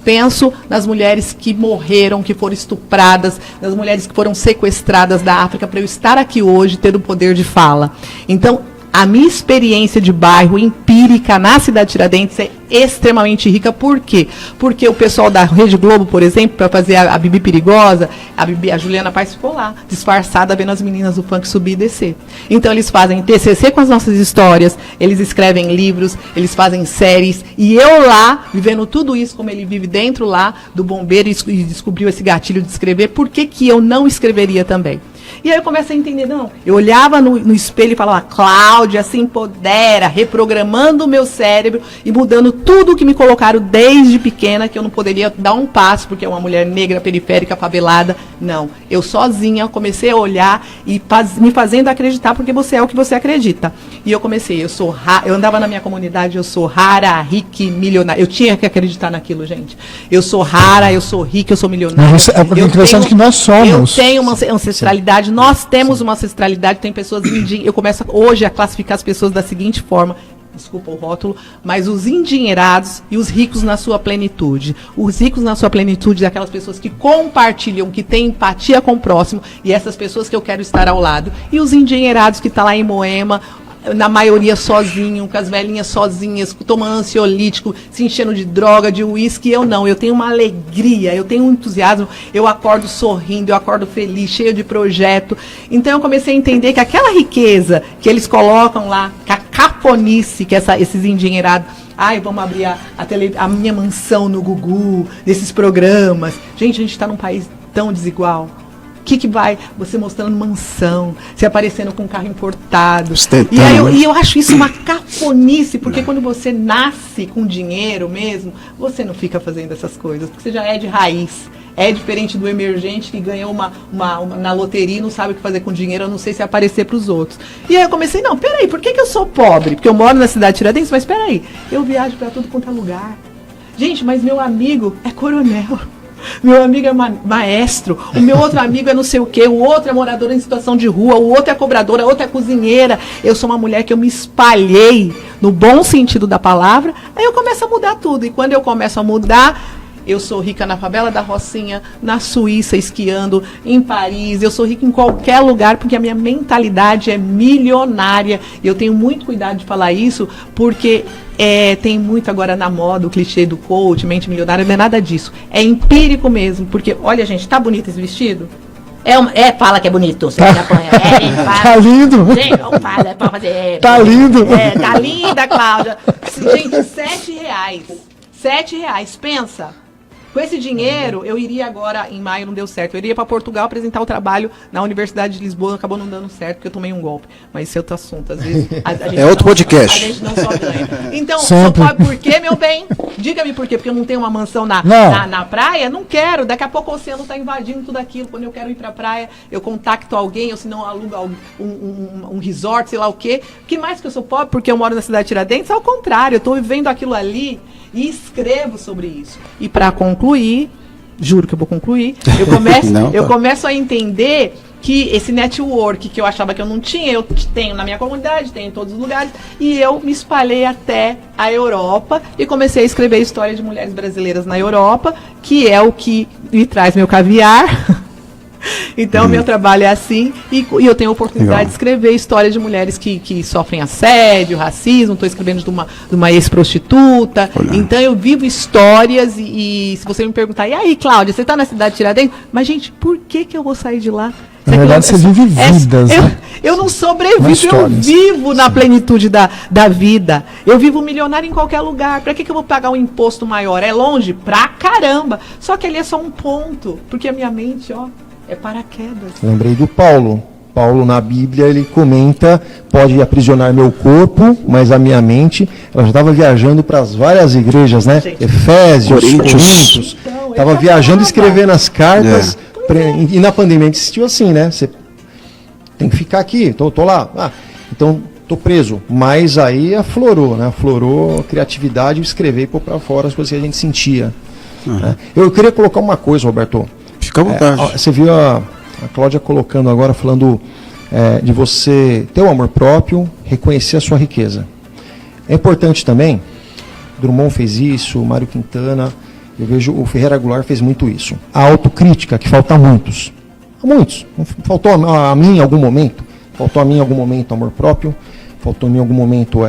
Penso nas mulheres que morreram, que foram estupradas, nas mulheres que foram sequestradas da África, para eu estar aqui hoje, ter o poder de fala. Então, A minha experiência de bairro empírica na cidade de Tiradentes é extremamente rica. Por quê? Porque o pessoal da Rede Globo, por exemplo, para fazer a Bibi Perigosa, a Juliana Paz ficou lá, disfarçada, vendo as meninas do funk subir e descer. Então eles fazem TCC com as nossas histórias, eles escrevem livros, eles fazem séries, e eu lá, vivendo tudo isso como ele vive dentro lá do bombeiro, e descobriu esse gatilho de escrever, por que que eu não escreveria também? E aí eu comecei a entender, não, eu olhava no espelho e falava, Cláudia, se empodera, reprogramando o meu cérebro e mudando tudo que me colocaram desde pequena, que eu não poderia dar um passo, porque é uma mulher negra, periférica, favelada. Não, eu sozinha comecei a olhar e me fazendo acreditar, porque você é o que você acredita. E eu comecei, eu andava na minha comunidade, eu sou rara, rica e milionária. Eu tinha que acreditar naquilo, gente. Eu sou rara, eu sou rica, eu sou milionária. É interessante que nós somos. Eu tenho uma ancestralidade. Nós temos uma ancestralidade, tem pessoas indígenas. Eu começo hoje a classificar as pessoas da seguinte forma, desculpa o rótulo, mas os endinheirados e os ricos na sua plenitude. Os ricos na sua plenitude é aquelas pessoas que compartilham, que têm empatia com o próximo, e essas pessoas que eu quero estar ao lado. E os endinheirados que estão lá em Moema, na maioria sozinho, com as velhinhas sozinhas, tomando ansiolítico, se enchendo de droga, de uísque. Eu não, eu tenho uma alegria, eu tenho um entusiasmo, eu acordo sorrindo, eu acordo feliz, cheio de projeto. Então eu comecei a entender que aquela riqueza que eles colocam lá, cacafonice, que esses endinheirados, vamos abrir a minha mansão no Gugu, desses programas. Gente, a gente está num país tão desigual. O que vai você mostrando mansão, se aparecendo com um carro importado. E eu acho isso uma cafonice, porque quando você nasce com dinheiro mesmo, você não fica fazendo essas coisas, porque você já é de raiz. É diferente do emergente que ganhou uma na loteria e não sabe o que fazer com dinheiro, eu não sei se aparecer para os outros. E aí eu comecei, não, peraí, por que eu sou pobre? Porque eu moro na cidade de Tiradentes, mas peraí, eu viajo para tudo quanto é lugar. Gente, mas meu amigo é coronel. Meu amigo é maestro, o meu outro amigo é não sei o quê, o outro é morador em situação de rua, o outro é cobradora, a outra é cozinheira. Eu sou uma mulher que eu me espalhei no bom sentido da palavra, aí eu começo a mudar tudo. E quando eu começo a mudar, eu sou rica na favela da Rocinha, na Suíça esquiando, em Paris, eu sou rica em qualquer lugar, porque a minha mentalidade é milionária. E eu tenho muito cuidado de falar isso, porque tem muito agora na moda o clichê do coach, mente milionária, não é nada disso. É empírico mesmo, porque, olha gente, tá bonito esse vestido? Fala que é bonito, você apanha. Tá lindo. Gente, não fala, é pra fazer. Tá lindo. Tá linda, Cláudia. Gente, R$7. R$7, pensa. Com esse dinheiro, eu iria agora, em maio não deu certo, eu iria para Portugal apresentar o trabalho na Universidade de Lisboa, acabou não dando certo, porque eu tomei um golpe. Mas esse é outro assunto, às vezes... É outro podcast. A gente não só ganha. Então, só pode por quê, meu bem? Diga-me por quê, porque eu não tenho uma mansão na praia? Não quero, daqui a pouco o oceano está invadindo tudo aquilo. Quando eu quero ir para a praia, eu contacto alguém, ou se não alugo um resort, sei lá o quê. Que mais que eu sou pobre, porque eu moro na cidade de Tiradentes? Ao contrário, eu estou vivendo aquilo ali e escrevo sobre isso. E para concluir, juro que eu vou concluir, eu começo a entender que esse network que eu achava que eu não tinha, eu tenho na minha comunidade, tenho em todos os lugares, e eu me espalhei até a Europa e comecei a escrever a história de mulheres brasileiras na Europa, que é o que me traz meu caviar. Então, meu trabalho é assim, e eu tenho a oportunidade de escrever histórias de mulheres que sofrem assédio, racismo. Estou escrevendo de uma ex-prostituta. Então, eu vivo histórias e se você me perguntar, e aí, Cláudia, você está na cidade de Tiradentes? Mas, gente, por que eu vou sair de lá? Na verdade, você vive vidas, né? Eu não sobrevivo, eu vivo na plenitude da vida. Eu vivo milionário em qualquer lugar. Para que eu vou pagar um imposto maior? É longe? Pra caramba! Só que ali é só um ponto, porque a minha mente, é paraquedas. Lembrei do Paulo. Paulo, na Bíblia, ele comenta, pode aprisionar meu corpo, mas a minha mente, ela já estava viajando para as várias igrejas, né? Gente, Efésios, Coríntios. Estava viajando, escrevendo as cartas. E na pandemia a gente assistiu assim, né? Você tem que ficar aqui, tô lá. Então, tô preso. Mas aí aflorou, né? Aflorou a criatividade, escrever e pôr para fora as coisas que a gente sentia. Né? Eu queria colocar uma coisa, Roberto. Fica à vontade. Você viu a Cláudia colocando agora, falando de você ter o amor próprio, reconhecer a sua riqueza. É importante também, Drummond fez isso, Mário Quintana, eu vejo o Ferreira Goulart fez muito isso. A autocrítica, que falta a muitos. A muitos. Faltou a mim em algum momento. Faltou a mim em algum momento amor próprio. faltou em mim em algum momento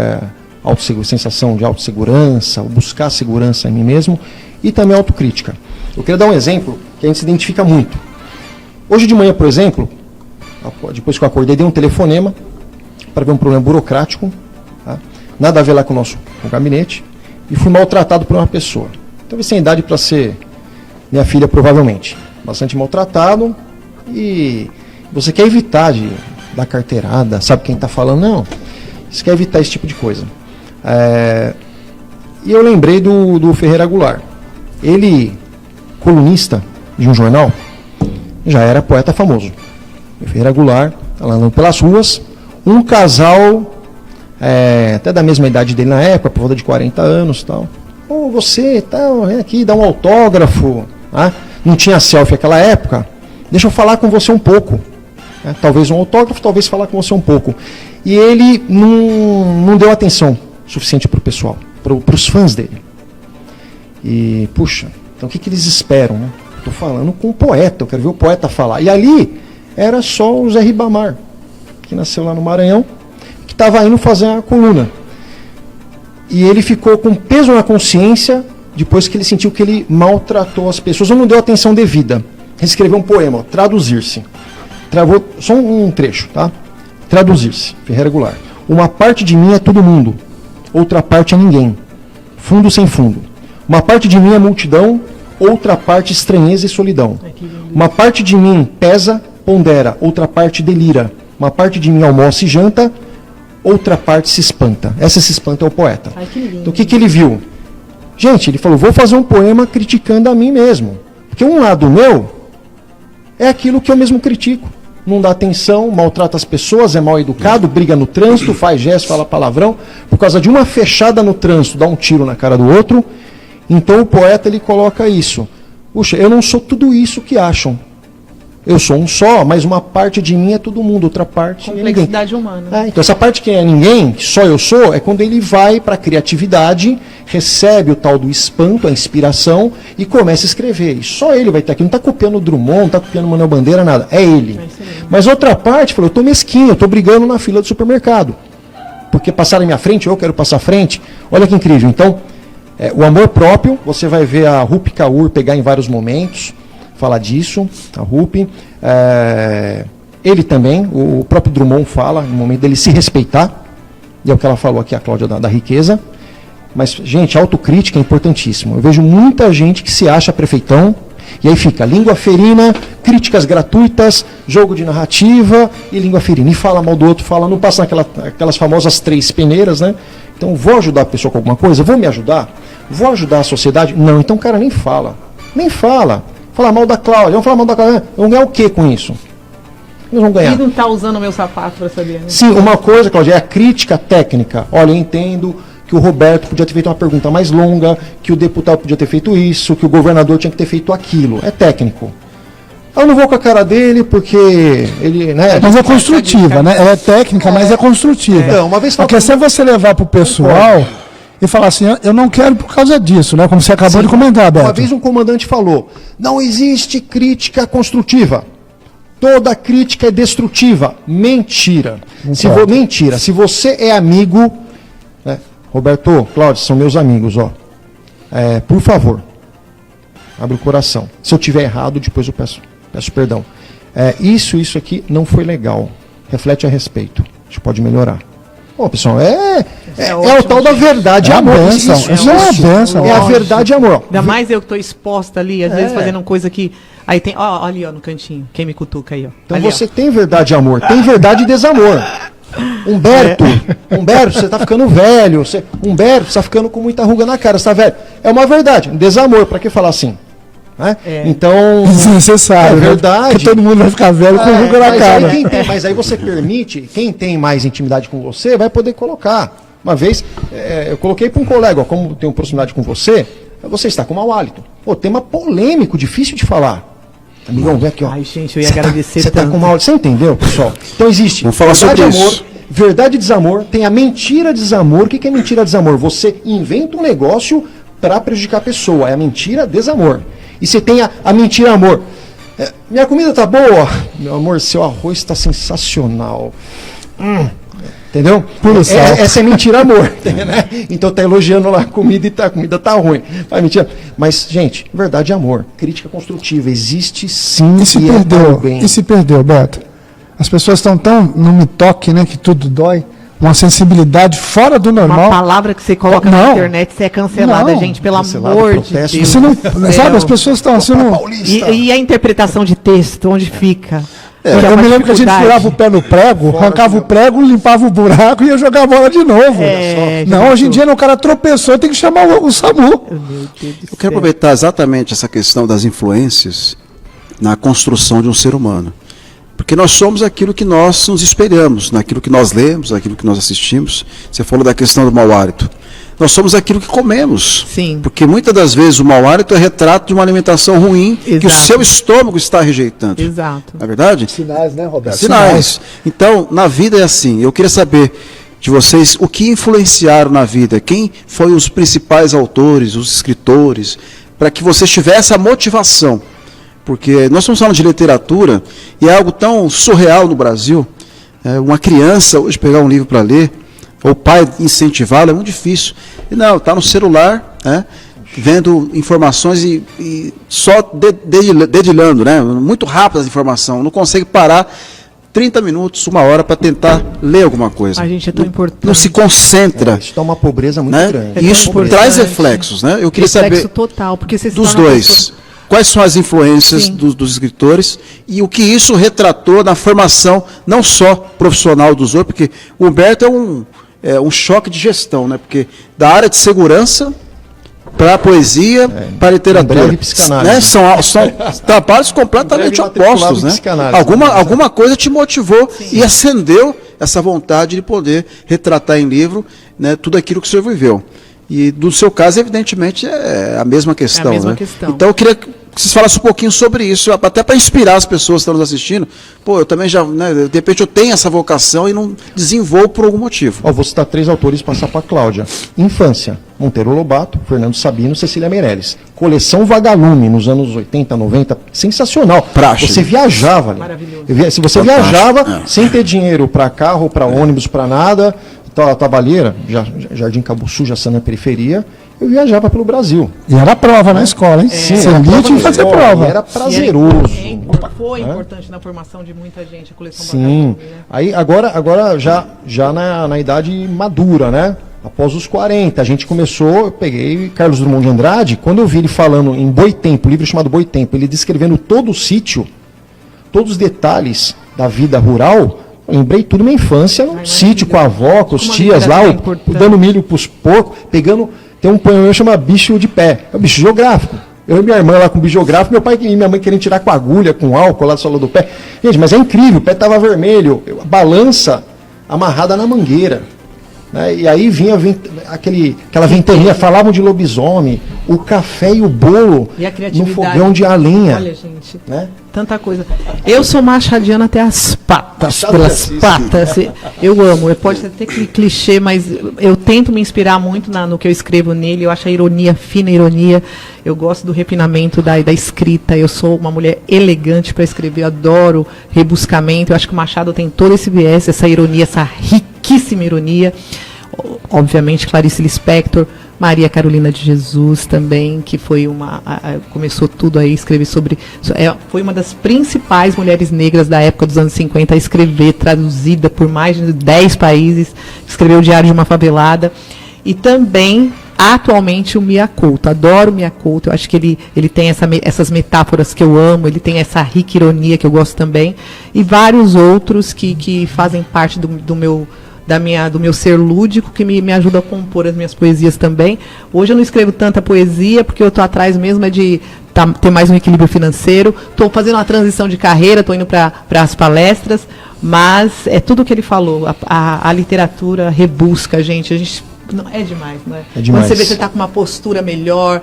sensação de autossegurança, buscar segurança em mim mesmo, e também autocrítica. Eu queria dar um exemplo que a gente se identifica muito. Hoje de manhã, por exemplo, depois que eu acordei, dei um telefonema para ver um problema burocrático, tá? Nada a ver lá com o gabinete, e fui maltratado por uma pessoa. Talvez sem idade para ser minha filha, provavelmente. Bastante maltratado, e você quer evitar de dar carteirada, sabe quem está falando? Não, você quer evitar esse tipo de coisa. E eu lembrei do Ferreira Goulart. Ele, colunista de um jornal, já era poeta famoso. O Ferreira Goulart, andando pelas ruas, um casal, até da mesma idade dele na época, por volta de 40 anos, tal. Você, tal, vem aqui, dá um autógrafo. Tá? Não tinha selfie naquela época. Deixa eu falar com você um pouco. Talvez um autógrafo, talvez falar com você um pouco. E ele não deu atenção suficiente para o pessoal, para os fãs dele. E, puxa, então o que eles esperam, né? Estou falando com um poeta, eu quero ver o poeta falar. E ali era só o Zé Ribamar, que nasceu lá no Maranhão, que estava indo fazer uma coluna. E ele ficou com peso na consciência depois que ele sentiu que ele maltratou as pessoas ou não deu atenção devida. Ele escreveu um poema, Traduzir-se. Travou só um trecho, tá? Traduzir-se, Ferreira Goulart. Uma parte de mim é todo mundo, outra parte é ninguém. Fundo sem fundo. Uma parte de mim é multidão, outra parte estranheza e solidão. Uma parte de mim pesa, pondera, outra parte delira. Uma parte de mim almoça e janta, outra parte se espanta. Essa se espanta é o poeta. Então o que ele viu? Gente, ele falou, vou fazer um poema criticando a mim mesmo. Porque um lado meu é aquilo que eu mesmo critico. Não dá atenção, maltrata as pessoas, é mal educado, briga no trânsito, faz gesto, fala palavrão. Por causa de uma fechada no trânsito, dá um tiro na cara do outro. Então o poeta ele coloca isso. Puxa, eu não sou tudo isso que acham. Eu sou um só, mas uma parte de mim é todo mundo, outra parte é ninguém. Complexidade humana. Então essa parte que é ninguém, que só eu sou, é quando ele vai para a criatividade, recebe o tal do espanto, a inspiração, e começa a escrever. E só ele vai estar aqui, não está copiando o Drummond, não está copiando o Manuel Bandeira, nada. É ele. Mas outra parte falou, eu estou mesquinho, eu estou brigando na fila do supermercado. Porque passaram à minha frente, eu quero passar à frente. Olha que incrível. Então, o amor próprio, você vai ver a Rupi Kaur pegar em vários momentos, falar disso, a Rupi. Ele também, o próprio Drummond fala, no momento dele se respeitar, e é o que ela falou aqui, a Cláudia, da riqueza. Mas, gente, a autocrítica é importantíssimo. Eu vejo muita gente que se acha prefeitão, e aí fica língua ferina, críticas gratuitas, jogo de narrativa e língua ferina. E fala mal do outro, não passa aquelas famosas 3 peneiras, né? Então, vou ajudar a pessoa com alguma coisa? Vou me ajudar? Vou ajudar a sociedade? Não, então o cara nem fala. Nem fala. Falar mal da Cláudia, vamos falar mal da Cláudia. Vamos ganhar o que com isso? Nós vamos ganhar. Ele não está usando o meu sapato para saber, né? Sim, uma coisa, Cláudia, é a crítica técnica. Olha, eu entendo que o Roberto podia ter feito uma pergunta mais longa, que o deputado podia ter feito isso, que o governador tinha que ter feito aquilo. É técnico. Eu não vou com a cara dele porque ele... Né, mas é construtiva, né? Ela é técnica, mas é construtiva. Então, uma vez a questão é você levar para o pessoal e falar assim, eu não quero por causa disso, né? Como você acabou de comentar, Beto. Uma vez um comandante falou, não existe crítica construtiva. Toda crítica é destrutiva. Mentira. Mentira. Se você é amigo... Né, Roberto, Cláudio, são meus amigos, ó. Por favor, abre o coração. Se eu tiver errado, depois eu peço perdão. Isso aqui não foi legal. Reflete a respeito. A gente pode melhorar. Bom, pessoal, é o tal da verdade e amor. Isso é uma bênção. É a verdade e amor. Ainda mais eu que estou exposta ali, às vezes fazendo uma que... Aí tem, ó, ali ó, no cantinho, quem me cutuca aí, ó. Então ali, você tem verdade e amor, tem verdade e desamor. Humberto, você está ficando velho. Humberto, você está ficando com muita ruga na cara, você tá velho. É uma verdade, um desamor, para que falar assim? Né? Então, desnecessário, é verdade. Porque todo mundo vai ficar velho com ruga na cara. Mas aí você permite, quem tem mais intimidade com você vai poder colocar. Uma vez, eu coloquei para um colega, ó, como tenho proximidade com você está com mau hálito. Pô, tema polêmico, difícil de falar. Amigão, vem aqui, ó. Ai, gente, eu ia agradecer Você tá com mau hálito. Você entendeu, pessoal? Então existe verdade e amor, isso. verdade e desamor, tem a mentira desamor. O que é mentira desamor? Você inventa um negócio para prejudicar a pessoa. É a mentira desamor. E você tem a mentira amor. Minha comida tá boa. Meu amor, seu arroz está sensacional. Entendeu? Puro sal. Essa é mentira, amor. Né? Então tá elogiando lá a comida e a comida tá ruim. Mas mentira. Mas, gente, verdade é amor. Crítica construtiva. Existe sim. E se perdeu? E se perdeu, Beto? As pessoas estão tão no me toque, né? Que tudo dói. Uma sensibilidade fora do normal. Uma palavra que você coloca na internet, você é cancelada, gente, pelo amor de Deus. Você não, sabe, as pessoas estão assim. E a interpretação de texto, onde fica? Eu me lembro que a gente furava o pé no prego, arrancava o prego, limpava o buraco e ia jogar a bola de novo. Não, hoje em dia o cara tropeçou, tem que chamar o SAMU. Eu quero aproveitar exatamente essa questão das influências na construção de um ser humano. Porque nós somos aquilo que nós nos espelhamos, naquilo que nós lemos, naquilo que nós assistimos. Você falou da questão do mau hálito. Nós somos aquilo que comemos. Sim. Porque muitas das vezes o mau hálito é retrato de uma alimentação ruim que o seu estômago está rejeitando. Exato. Não é verdade? Sinais, né, Roberto? Sinais. Então, na vida é assim. Eu queria saber de vocês o que influenciaram na vida. Quem foram os principais autores, os escritores, para que vocês tivessem a motivação. Porque nós estamos falando de literatura e é algo tão surreal no Brasil. Uma criança hoje pegar um livro para ler, ou o pai incentivá-lo, é muito difícil. E não, está no celular, vendo informações e só dedilhando, né? Muito rápido as informações, não consegue parar 30 minutos, 1 hora para tentar ler alguma coisa. A gente é tão importante. Não se concentra. Isso dá uma pobreza muito grande. E isso traz reflexos, né? Eu queria saber total, porque você dos dois. Quais são as influências dos escritores e o que isso retratou na formação, não só profissional dos outros, porque o Humberto é um choque de gestão, né? Porque da área de segurança para a poesia, para a literatura. Breve psicanálise. Né? São trabalhos completamente opostos. Né? Alguma coisa te motivou e acendeu essa vontade de poder retratar em livro, né, tudo aquilo que o senhor viveu. E no seu caso, evidentemente, é a mesma questão. É a mesma né? questão. Então eu queria que vocês falassem um pouquinho sobre isso, até para inspirar as pessoas que estão nos assistindo. Pô, eu também já, né, de repente eu tenho essa vocação e não desenvolvo por algum motivo. Vou citar 3 autores e passar para a Cláudia. Infância, Monteiro Lobato, Fernando Sabino, Cecília Meirelles. Coleção Vagalume, nos anos 80, 90, sensacional. Praxe. Você viajava ali. Maravilhoso. Se você viajava sem ter dinheiro para carro, para ônibus, para nada, Tabaleira, Jardim Cabuçu, já sendo na periferia, eu viajava pelo Brasil. E era prova na escola, hein? Sim, Sem tinha que fazer prova. Era prazeroso. Foi importante na formação de muita gente, a coleção Sim. Né? Aí agora já na idade madura, né? Após os 40, a gente começou, eu peguei Carlos Drummond de Andrade, quando eu vi ele falando em Boitempo, livro chamado Boitempo, ele descrevendo todo o sítio, todos os detalhes da vida rural. Lembrei tudo minha infância, no sítio com a avó, com os tias lá, dando milho para os porcos, pegando. Tem um poema que chama Bicho de Pé, é um bicho geográfico. Eu e minha irmã lá com bicho geográfico, meu pai e minha mãe querendo tirar com agulha, com álcool lá do solo do pé. Gente, mas é incrível, o pé estava vermelho, a balança amarrada na mangueira. Né? E aí vinha aquela ventania, falavam de lobisomem, o café e o bolo e no fogão de a lenha. Olha, gente, né? Tanta coisa. Eu sou machadiana até as patas, pelas patas. Eu amo, pode ser até clichê, mas eu tento me inspirar muito no que eu escrevo nele. Eu acho a ironia, fina ironia. Eu gosto do refinamento da escrita. Eu sou uma mulher elegante para escrever, eu adoro rebuscamento. Eu acho que o Machado tem todo esse viés, essa ironia, essa riquíssima ironia. Obviamente, Clarice Lispector, Maria Carolina de Jesus também, que foi começou tudo aí, escrever sobre... foi uma das principais mulheres negras da época dos anos 50 a escrever, traduzida por mais de 10 países, escreveu o Diário de uma Favelada. E também, atualmente, o Mia Couto. Adoro o Mia Couto, eu acho que ele tem essas metáforas que eu amo, ele tem essa rica ironia que eu gosto também, e vários outros que fazem parte do meu ser lúdico, que me ajuda a compor as minhas poesias também. Hoje eu não escrevo tanta poesia, porque eu estou atrás mesmo de ter mais um equilíbrio financeiro. Estou fazendo uma transição de carreira, estou indo para as palestras, mas é tudo o que ele falou. A literatura rebusca, gente. A gente não, é demais, não é? É demais. Quando você vê que você está com uma postura melhor,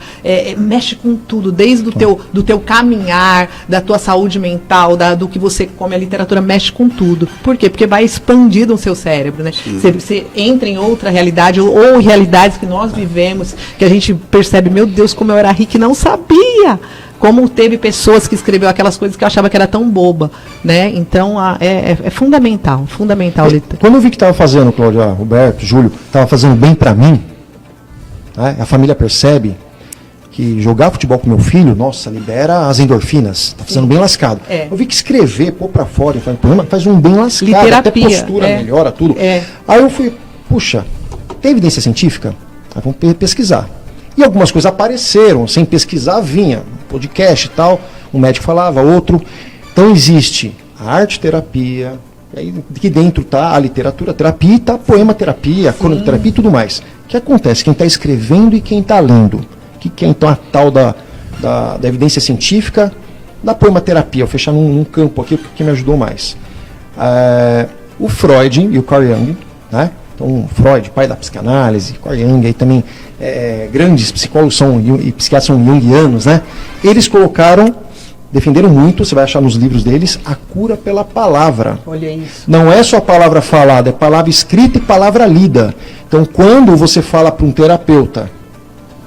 mexe com tudo, desde do teu caminhar, da tua saúde mental, do que você come, a literatura mexe com tudo. Por quê? Porque vai expandindo o seu cérebro, né? Você entra em outra realidade, ou realidades que nós vivemos, que a gente percebe, meu Deus, como eu era rica e não sabia. como teve pessoas que escreveu aquelas coisas que eu achava que era tão boba, né? Então é fundamental. Quando eu vi que estava fazendo, Cláudia, Roberto, Júlio, estava fazendo bem para mim, né? A família percebe que jogar futebol com meu filho, nossa, libera as endorfinas, tá fazendo bem lascado. Eu vi que escrever, pôr para fora, faz um bem lascado, Literapia, até postura melhora tudo. Aí eu fui, puxa, tem evidência científica? Aí vamos pesquisar. E algumas coisas apareceram, sem pesquisar vinha, podcast e tal, um médico falava, outro. Então existe a arte-terapia, aí que dentro está a literatura terapia e está a poema-terapia, a cronoterapia e tudo mais. O que acontece? Quem está escrevendo e quem está lendo. Que é então a tal da evidência científica da poematerapia. Eu vou fechar num campo aqui porque me ajudou mais. O Freud e o Carl Jung, né? Então Freud, pai da psicanálise, Carl Jung, aí também grandes psicólogos e psiquiatras são jungianos, né? Eles defenderam muito, você vai achar nos livros deles, a cura pela palavra. Olha isso. Não é só palavra falada, é palavra escrita e palavra lida. Então quando você fala para um terapeuta,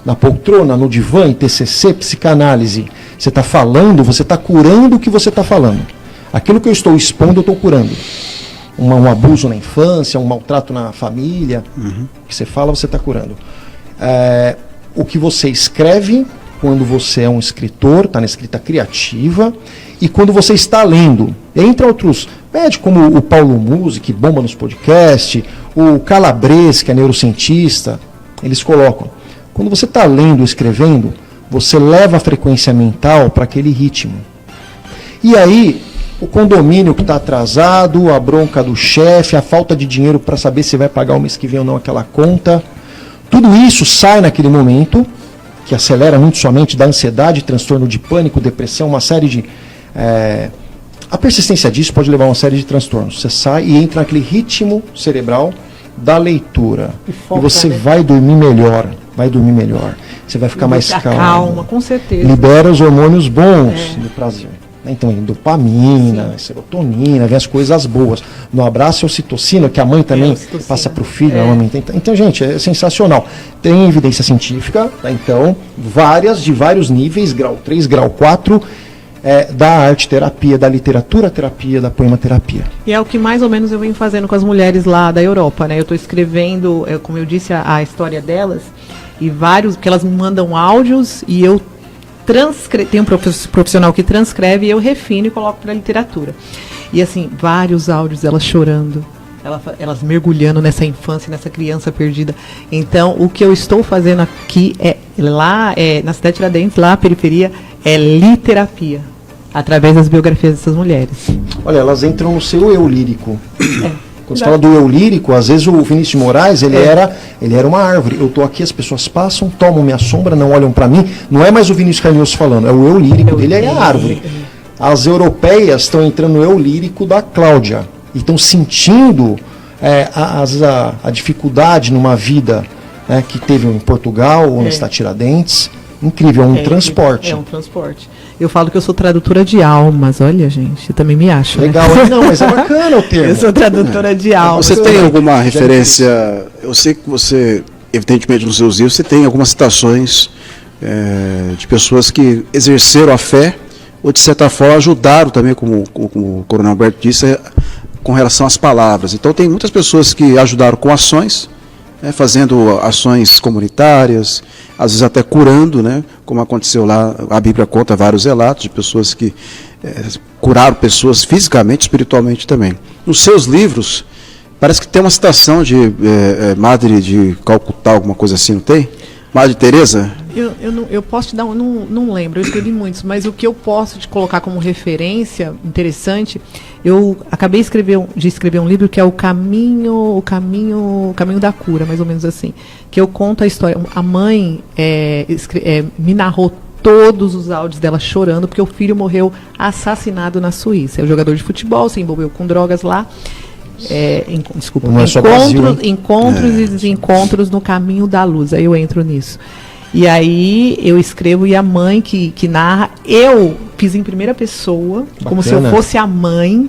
na poltrona, no divã, em TCC, psicanálise, você está falando, você está curando o que você está falando. Aquilo que eu estou expondo, eu estou curando. Um abuso na infância, um maltrato na família, que você fala, você está curando. O que você escreve, quando você é um escritor, está na escrita criativa, e quando você está lendo, entre outros médicos, como o Paulo Musi, que bomba nos podcasts, o Calabres, que é neurocientista, eles colocam. Quando você está lendo, escrevendo, você leva a frequência mental para aquele ritmo. E aí, o condomínio que está atrasado, a bronca do chefe, a falta de dinheiro para saber se vai pagar o mês que vem ou não aquela conta, tudo isso sai naquele momento, que acelera muito sua mente, dá ansiedade, transtorno de pânico, depressão, uma série de... A persistência disso pode levar a uma série de transtornos. Você sai e entra naquele ritmo cerebral da leitura. E você vai dormir melhor. Você vai ficar mais calmo. Com certeza. Libera os hormônios bons do prazer. Então, dopamina, serotonina, vem as coisas boas. No abraço, a ocitocina, que a mãe também passa para o filho. Então, gente, é sensacional. Tem evidência científica, tá? Então, de vários níveis, grau 3, grau 4, da arte-terapia, da literatura-terapia, da poema-terapia. E é o que mais ou menos eu venho fazendo com as mulheres lá da Europa, né? Eu estou escrevendo, como eu disse, a história delas, e porque elas me mandam áudios e eu tem um profissional que transcreve e eu refino e coloco para a literatura. E assim, vários áudios delas chorando, elas mergulhando nessa infância, nessa criança perdida. Então, o que eu estou fazendo aqui na cidade de Tiradentes, lá na periferia, é literapia, através das biografias dessas mulheres. Olha, elas entram no seu eu lírico. Quando você fala do eu lírico, às vezes o Vinícius de Moraes, ele era uma árvore. Eu estou aqui, as pessoas passam, tomam minha sombra, não olham para mim. Não é mais o Vinícius Canhoso falando, é o eu lírico dele, é a árvore. As europeias estão entrando no eu lírico da Cláudia. E estão sentindo a dificuldade numa vida que teve em Portugal ou nos Tiradentes. Incrível, é um transporte. É um transporte. Eu falo que eu sou tradutora de almas, olha, gente, eu também me acho. Legal, né? Não, mas é bacana o termo. Eu sou tradutora de almas. Você tem alguma referência? Eu sei que você, evidentemente, nos seus livros, você tem algumas citações de pessoas que exerceram a fé ou, de certa forma, ajudaram também, como o Coronel Alberto disse, com relação às palavras. Então, tem muitas pessoas que ajudaram com ações, fazendo ações comunitárias, às vezes até curando, né, como aconteceu lá, a Bíblia conta vários relatos de pessoas que curaram pessoas fisicamente, espiritualmente também. Nos seus livros, parece que tem uma citação de Madre de Calcutá, alguma coisa assim, não tem? Madre Teresa? Eu posso te dar não lembro, eu escrevi muitos, mas o que eu posso te colocar como referência interessante, eu acabei de escrever um livro que é o caminho da cura, mais ou menos assim, que eu conto a história. A mãe me narrou todos os áudios dela chorando porque o filho morreu assassinado na Suíça. É um jogador de futebol, se envolveu com drogas lá. Encontros e desencontros no caminho da luz. Aí eu entro nisso. E aí eu escrevo e a mãe que narra, eu fiz em primeira pessoa, bacana, como se eu fosse a mãe.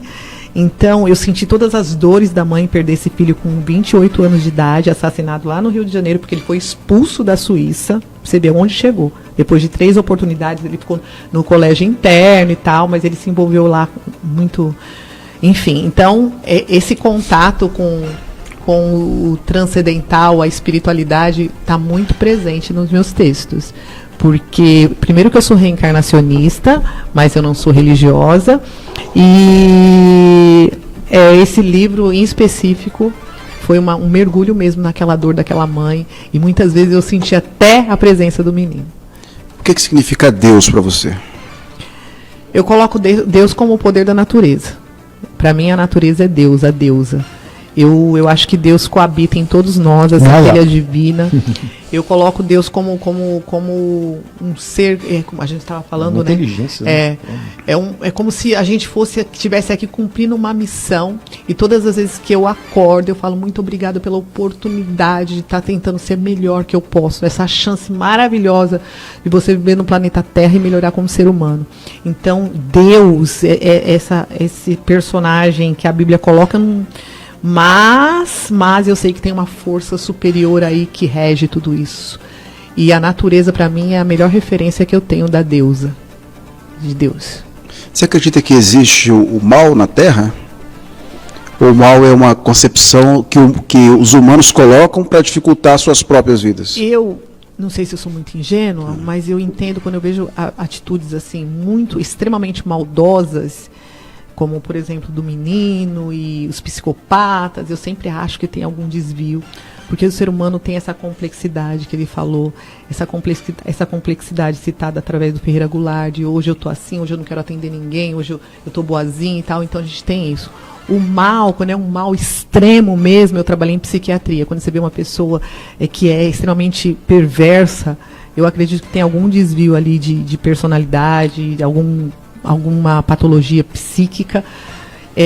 Então, eu senti todas as dores da mãe perder esse filho com 28 anos de idade, assassinado lá no Rio de Janeiro, porque ele foi expulso da Suíça. Você vê onde chegou. Depois de 3 oportunidades, ele ficou no colégio interno e tal, mas ele se envolveu lá muito... Enfim, então, esse contato com o transcendental, a espiritualidade, está muito presente nos meus textos. Porque, primeiro que eu sou reencarnacionista, mas eu não sou religiosa, e esse livro em específico foi um mergulho mesmo naquela dor daquela mãe, e muitas vezes eu senti até a presença do menino. O que significa Deus para você? Eu coloco Deus como o poder da natureza. Para mim, a natureza é Deus, a deusa. Eu acho que Deus coabita em todos nós, essa filha divina. Eu coloco Deus como um ser, como a gente estava falando, uma né? Inteligência. É como se a gente estivesse aqui cumprindo uma missão. E todas as vezes que eu acordo, eu falo muito obrigada pela oportunidade de estar tentando ser melhor que eu posso. Essa chance maravilhosa de você viver no planeta Terra e melhorar como ser humano. Então, Deus esse personagem que a Bíblia coloca Mas eu sei que tem uma força superior aí que rege tudo isso. E a natureza, para mim, é a melhor referência que eu tenho da deusa, de Deus. Você acredita que existe o mal na Terra? Ou o mal é uma concepção que os humanos colocam para dificultar suas próprias vidas? Eu não sei se eu sou muito ingênua, mas eu entendo quando eu vejo atitudes assim, extremamente maldosas, como, por exemplo, do menino e os psicopatas, eu sempre acho que tem algum desvio, porque o ser humano tem essa complexidade que ele falou, essa complexidade citada através do Ferreira Goulart, de hoje eu tô assim, hoje eu não quero atender ninguém, hoje eu tô boazinha e tal, então a gente tem isso. O mal, quando é um mal extremo mesmo, eu trabalhei em psiquiatria, quando você vê uma pessoa que é extremamente perversa, eu acredito que tem algum desvio ali de personalidade, alguma patologia psíquica,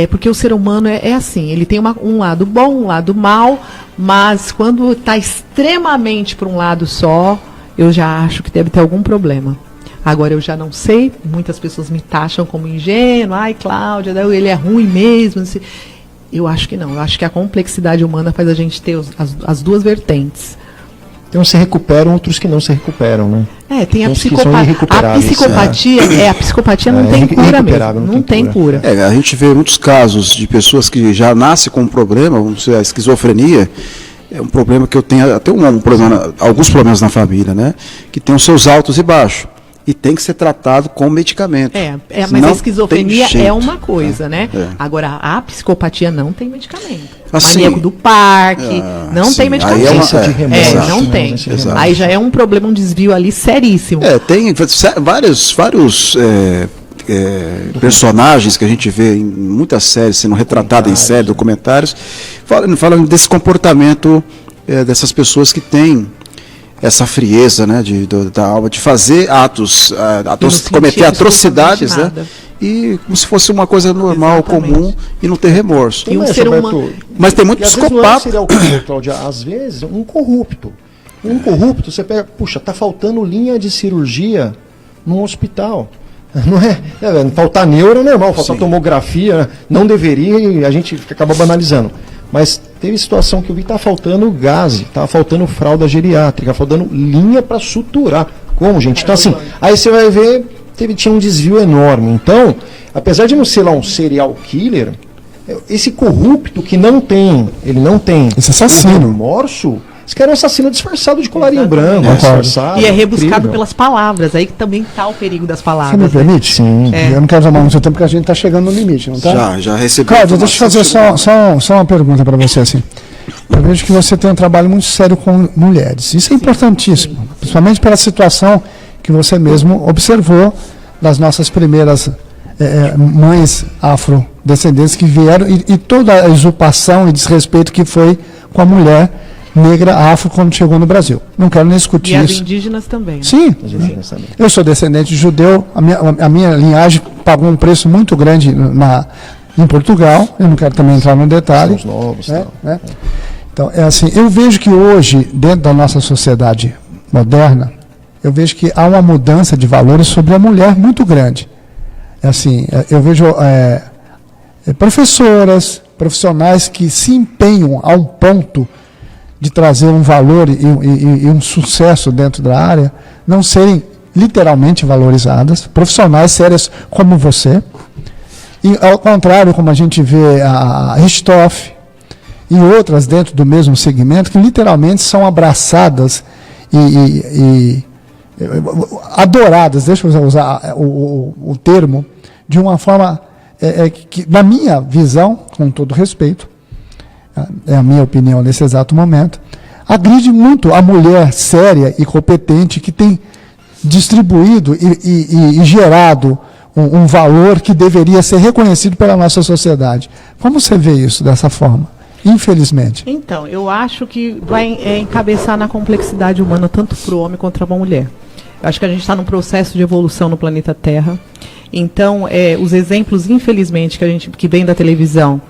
porque o ser humano é assim, ele tem um lado bom, um lado mal, mas quando está extremamente para um lado só, eu já acho que deve ter algum problema. Agora eu já não sei, muitas pessoas me taxam como ingênua, ai Cláudia, ele é ruim mesmo. Eu acho que não, eu acho que a complexidade humana faz a gente ter as duas vertentes. Então se recuperam outros que não se recuperam, né? Tem a psicopatia. A psicopatia não tem cura mesmo. Não tem cura. A gente vê muitos casos de pessoas que já nascem com um problema, vamos dizer, a esquizofrenia. É um problema que eu tenho, até alguns problemas na família, né? Que tem os seus altos e baixos. E tem que ser tratado com medicamento. Mas a esquizofrenia é uma coisa, né? Agora, a psicopatia não tem medicamento. Assim, maníaco do parque, não tem medicamento. De remorso, não tem. Aí já é um problema, um desvio ali seríssimo. Tem vários personagens que a gente vê em muitas séries sendo retratadas em séries, documentários, falando desse comportamento dessas pessoas que têm essa frieza, né, da alma, de fazer cometer atrocidades, né, e como se fosse uma coisa normal, comum, e não ter remorso. E ser humano. Mas tem muito psicopata. Cláudia, às vezes, um corrupto, você pega, puxa, tá faltando linha de cirurgia num hospital. Não faltar neuro é normal, faltar tomografia, não deveria, e a gente acaba banalizando. Mas teve situação que eu vi que estava faltando gás, estava faltando fralda geriátrica, faltando linha para suturar. Como, gente? Então, assim, aí você vai ver, tinha um desvio enorme. Então, apesar de não ser lá um serial killer, esse corrupto que não tem esse assassino, remorso, esse cara é um assassino disfarçado de colarinho branco. E é rebuscado pelas palavras, aí que também está o perigo das palavras. Você me permite? Sim. Eu não quero tomar muito tempo porque a gente está chegando no limite, não está? Já recebi. Cláudia, deixa eu fazer só uma pergunta para você assim. Eu vejo que você tem um trabalho muito sério com mulheres. Isso é importantíssimo, principalmente pela situação que você mesmo observou das nossas primeiras mães afrodescendentes que vieram e toda a usurpação e desrespeito que foi com a mulher negra afro quando chegou no Brasil. Não quero nem discutir isso. E as indígenas também. Né? Sim. Eu sou descendente de judeu, a minha linhagem pagou um preço muito grande em Portugal, eu não quero também entrar no detalhe. Os novos, né? Então, assim, eu vejo que hoje, dentro da nossa sociedade moderna, eu vejo que há uma mudança de valores sobre a mulher muito grande. Assim, eu vejo professoras, profissionais que se empenham a um ponto de trazer um valor e um sucesso dentro da área, não serem literalmente valorizadas, profissionais sérias como você, e ao contrário, como a gente vê a Richthofen e outras dentro do mesmo segmento, que literalmente são abraçadas e adoradas, deixa eu usar o termo, de uma forma que, na minha visão, com todo respeito, é a minha opinião nesse exato momento, agride muito a mulher séria e competente que tem distribuído e gerado um valor que deveria ser reconhecido pela nossa sociedade. Como você vê isso dessa forma? Infelizmente. Então, eu acho que vai encabeçar na complexidade humana, tanto para o homem quanto para a mulher. Eu acho que a gente está num processo de evolução no planeta Terra. Então, os exemplos, infelizmente, que vem da televisão,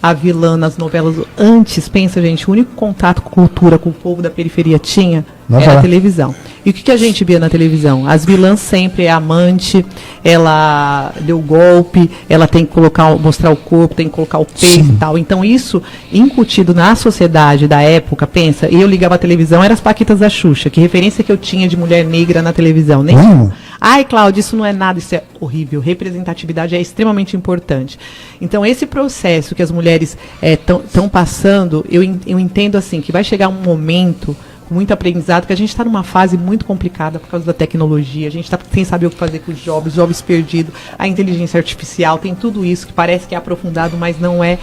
a vilã nas novelas antes, pensa, gente, o único contato com cultura, com o povo da periferia tinha, era a televisão. E o que a gente via na televisão? As vilãs sempre é amante, ela deu golpe, ela tem que mostrar o corpo, tem que colocar o peito e tal. Então isso, incutido na sociedade da época, pensa, eu ligava a televisão, eram as Paquitas da Xuxa, que referência que eu tinha de mulher negra na televisão? Nenhuma. Ai, Cláudia, isso não é nada, isso é horrível. Representatividade é extremamente importante. Então esse processo que as mulheres estão passando, eu entendo assim, que vai chegar um momento com muito aprendizado, que a gente está numa fase muito complicada por causa da tecnologia, a gente está sem saber o que fazer com os jovens perdidos, a inteligência artificial, tem tudo isso que parece que é aprofundado, mas não é.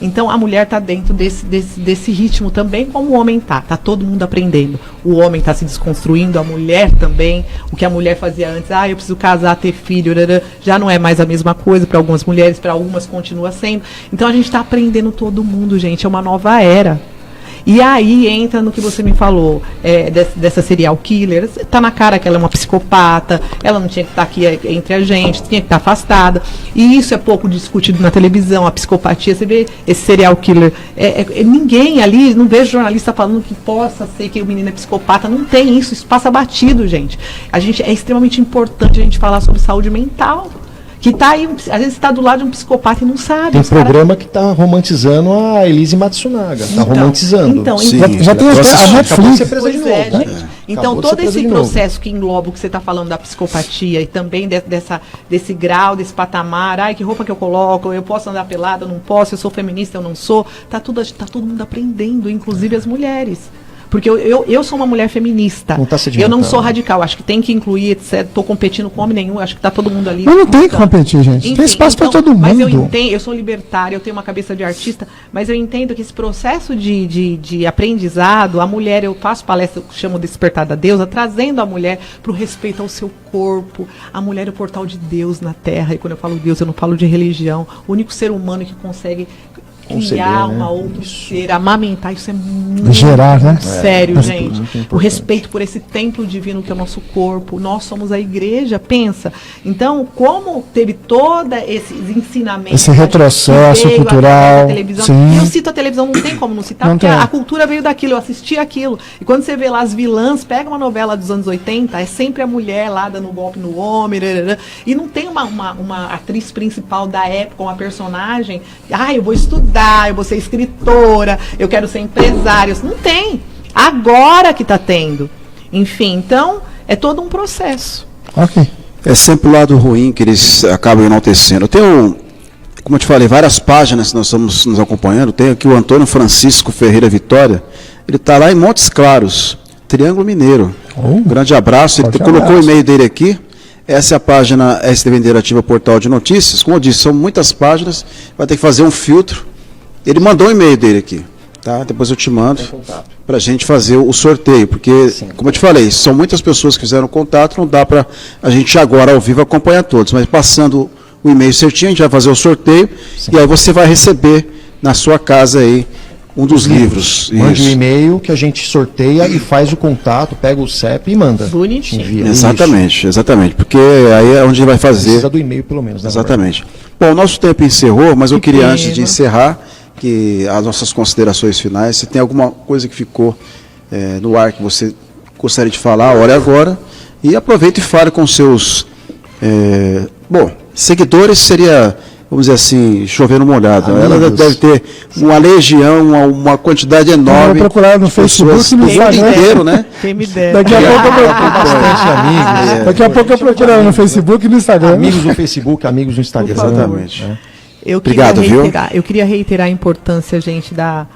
Então a mulher está dentro desse ritmo também, como o homem está todo mundo aprendendo. O homem está se desconstruindo, a mulher também, o que a mulher fazia antes, eu preciso casar, ter filho, já não é mais a mesma coisa para algumas mulheres, para algumas continua sendo. Então a gente está aprendendo todo mundo, gente, é uma nova era. E aí entra no que você me falou, dessa serial killer. Está na cara que ela é uma psicopata, ela não tinha que estar aqui entre a gente, tinha que estar afastada. E isso é pouco discutido na televisão, a psicopatia. Você vê esse serial killer. Ninguém ali, não vejo jornalista falando que possa ser que o menino é psicopata. Não tem isso passa batido, gente. É extremamente importante a gente falar sobre saúde mental. Que está aí, às vezes está do lado de um psicopata e não sabe. Tem programa que está romantizando a Elise Matsunaga. Está romantizando. Já tem a Netflix. Então, todo esse processo que engloba o que você está falando da psicopatia e também desse grau, desse patamar, que roupa que eu coloco, eu posso andar pelada, eu não posso, eu sou feminista, eu não sou, tá todo mundo aprendendo, inclusive as mulheres. Porque eu sou uma mulher feminista. Eu não sou radical. Acho que tem que incluir, etc. Estou competindo com homem nenhum. Acho que está todo mundo ali. Mas não tem que competir, gente. Enfim, tem espaço para todo mundo. Mas eu sou libertária, eu tenho uma cabeça de artista, mas eu entendo que esse processo de aprendizado, a mulher, eu faço palestra, eu chamo Despertar da Deusa, trazendo a mulher para o respeito ao seu corpo. A mulher é o portal de Deus na Terra. E quando eu falo Deus, eu não falo de religião. O único ser humano que consegue criar uma outra ser, amamentar, isso é muito sério, gente. O respeito por esse templo divino que é o nosso corpo. Nós somos a igreja, pensa. Então, como teve todo esses ensinamentos, esse retrocesso cultural, sim. Eu cito a televisão, não tem como não citar, porque a cultura veio daquilo, eu assisti aquilo. E quando você vê lá as vilãs, pega uma novela dos anos 80, é sempre a mulher lá dando golpe no homem, e não tem uma atriz principal da época, uma personagem, eu vou estudar, eu vou ser escritora, eu quero ser empresária. Não tem. Agora que está tendo. Enfim, então, é todo um processo. Ok. É sempre o lado ruim que eles acabam enaltecendo. Eu tenho, como eu te falei, várias páginas que nós estamos nos acompanhando. Tem aqui o Antônio Francisco Ferreira Vitória. Ele está lá em Montes Claros, Triângulo Mineiro. Grande abraço. Ele colocou o e-mail dele aqui. Essa é a página STV Interativa Portal de Notícias. Como eu disse, são muitas páginas. Vai ter que fazer um filtro. Ele mandou o e-mail dele aqui, tá? Depois eu te mando para a gente fazer o sorteio, porque, como eu te falei, são muitas pessoas que fizeram contato, não dá para a gente agora ao vivo acompanhar todos, mas passando o e-mail certinho, a gente vai fazer o sorteio e aí você vai receber na sua casa aí um dos livros. Mande o e-mail que a gente sorteia e faz o contato, pega o CEP e manda. Bonitinho. Exatamente, porque aí é onde vai fazer. Precisa do e-mail pelo menos. Exatamente. Bom, o nosso tempo encerrou, mas eu queria, antes de encerrar, que as nossas considerações finais, se tem alguma coisa que ficou no ar que você gostaria de falar, olhe agora e aproveite e fale com seus seguidores, seria vamos dizer assim, chover no molhado. Amigos. Ela deve ter uma legião, uma quantidade enorme. Eu vou procurar no de pessoas Facebook e no do mundo Instagram. inteiro, né? Quem me dera. Daqui a pouco eu procuro Bastante amigos. Daqui a pouco eu procuro no Facebook e no Instagram. Amigos no Facebook, amigos no Instagram. Por favor. Exatamente. Obrigado, viu? Eu queria reiterar a importância, gente, da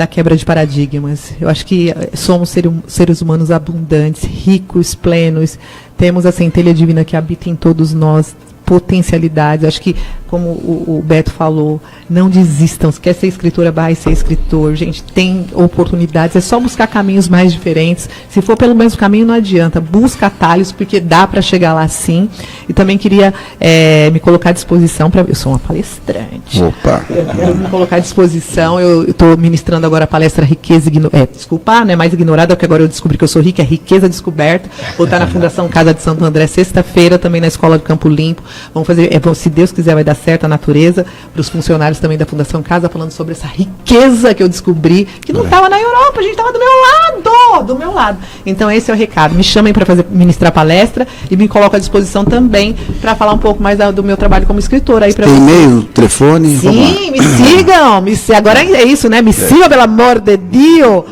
quebra de paradigmas. Eu acho que somos seres humanos abundantes, ricos, plenos. Temos a centelha divina que habita em todos nós, potencialidades. Acho que, como o Beto falou, não desistam. Se quer ser escritora, vai ser escritor. Gente, tem oportunidades. É só buscar caminhos mais diferentes. Se for pelo mesmo caminho, não adianta. Busca atalhos, porque dá para chegar lá sim. E também queria me colocar à disposição. Eu sou uma palestrante. Opa! Eu quero me colocar à disposição. Eu estou ministrando agora a palestra Riqueza Desculpa, não é mais ignorada, porque agora eu descobri que eu sou rica, é Riqueza Descoberta. Vou estar na Fundação Casa de Santo André sexta-feira, também na Escola do Campo Limpo. Vamos fazer, se Deus quiser, vai dar certo a natureza, para os funcionários também da Fundação Casa, falando sobre essa riqueza que eu descobri, que não estava na Europa, a gente estava do meu lado. Então esse é o recado. Me chamem para ministrar palestra e me coloco à disposição também para falar um pouco mais do meu trabalho como escritora. Aí Tem e-mail, telefone? Sim, me sigam. Agora é isso, né? Me sigam, pelo amor de Deus.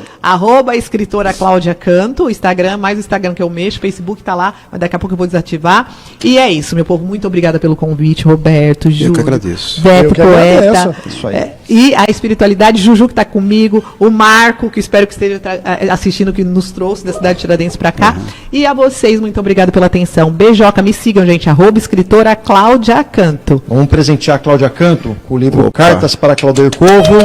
@escritora Cláudia Canto, o Instagram, mais o Instagram que eu mexo, Facebook tá lá, mas daqui a pouco eu vou desativar. E é isso, meu povo, muito obrigada pelo convite, Roberto, Júlio. Eu que agradeço. Beto, poeta. agradeço. Isso aí. E a espiritualidade, Juju que tá comigo, o Marco, que espero que esteja assistindo, que nos trouxe da cidade de Tiradentes para cá. E a vocês, muito obrigado pela atenção. Beijoca, me sigam, gente, @escritora Cláudia Canto. Vamos presentear a Cláudia Canto com o livro Cartas para Claudir Corvo,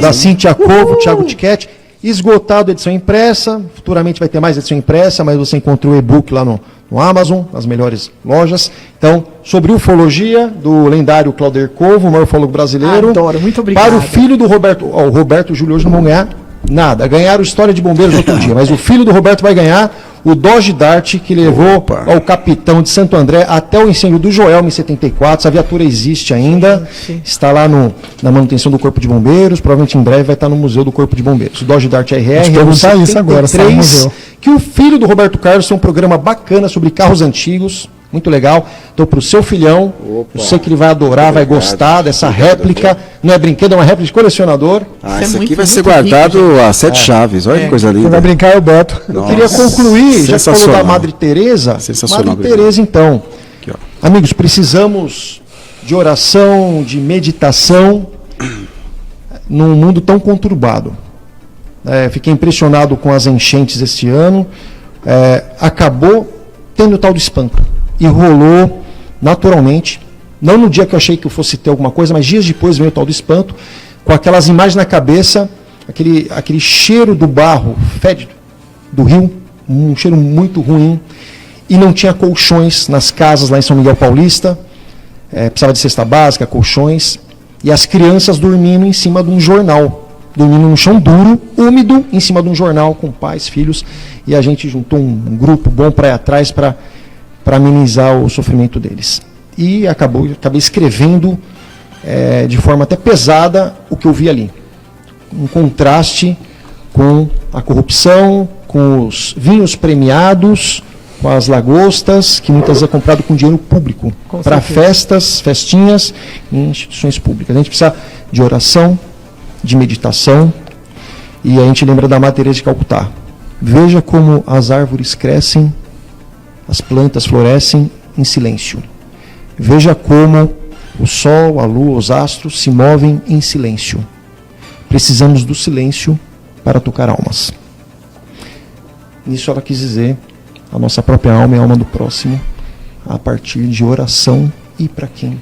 da Cíntia Corvo, Thiago Tiquete. Esgotado a edição impressa, futuramente vai ter mais edição impressa, mas você encontrou o e-book lá no Amazon, nas melhores lojas. Então, sobre ufologia, do lendário Claudir Corvo, o maior ufólogo brasileiro. Adoro, muito obrigado. Para o filho do Roberto, o Roberto e o Júlio hoje não vão ganhar nada. Ganharam História de Bombeiros outro dia, mas o filho do Roberto vai ganhar o Dodge Dart, que levou ao capitão de Santo André até o incêndio do Joelma em 74. Essa viatura existe ainda, está lá na manutenção do Corpo de Bombeiros, provavelmente em breve vai estar no Museu do Corpo de Bombeiros. O Dodge Dart RR é um isso agora, está no museu. Que o filho do Roberto Carlos tem um programa bacana sobre carros antigos, muito legal. Então, para o seu filhão, eu sei que ele vai adorar, vai gostar dessa réplica. Não é brinquedo, é uma réplica de colecionador. Esse aqui vai ser guardado a 7 chaves. Olha que coisa linda. Quem vai brincar é o Beto. Eu queria concluir, já que falou da Madre Teresa. Sensacional. Madre Teresa, então. Aqui, ó. Amigos, precisamos de oração, de meditação num mundo tão conturbado. Fiquei impressionado com as enchentes este ano. Acabou tendo o tal do espanto. E rolou naturalmente, não no dia que eu achei que eu fosse ter alguma coisa, mas dias depois veio o tal do espanto, com aquelas imagens na cabeça, aquele cheiro do barro fédido do rio, um cheiro muito ruim, e não tinha colchões nas casas lá em São Miguel Paulista, precisava de cesta básica, colchões, e as crianças dormindo em cima de um jornal, dormindo num chão duro, úmido, em cima de um jornal com pais, filhos, e a gente juntou um grupo bom para ir atrás para amenizar o sofrimento deles. E acabei escrevendo de forma até pesada o que eu vi ali. Um contraste com a corrupção, com os vinhos premiados, com as lagostas, que muitas vezes é comprado com dinheiro público, para festas, festinhas em instituições públicas. A gente precisa de oração, de meditação, e a gente lembra da Madre Teresa de Calcutá. Veja como as árvores crescem, as plantas florescem em silêncio. Veja como o sol, a lua, os astros se movem em silêncio. Precisamos do silêncio para tocar almas. Nisso ela quis dizer a nossa própria alma e a alma do próximo, a partir de oração e para quem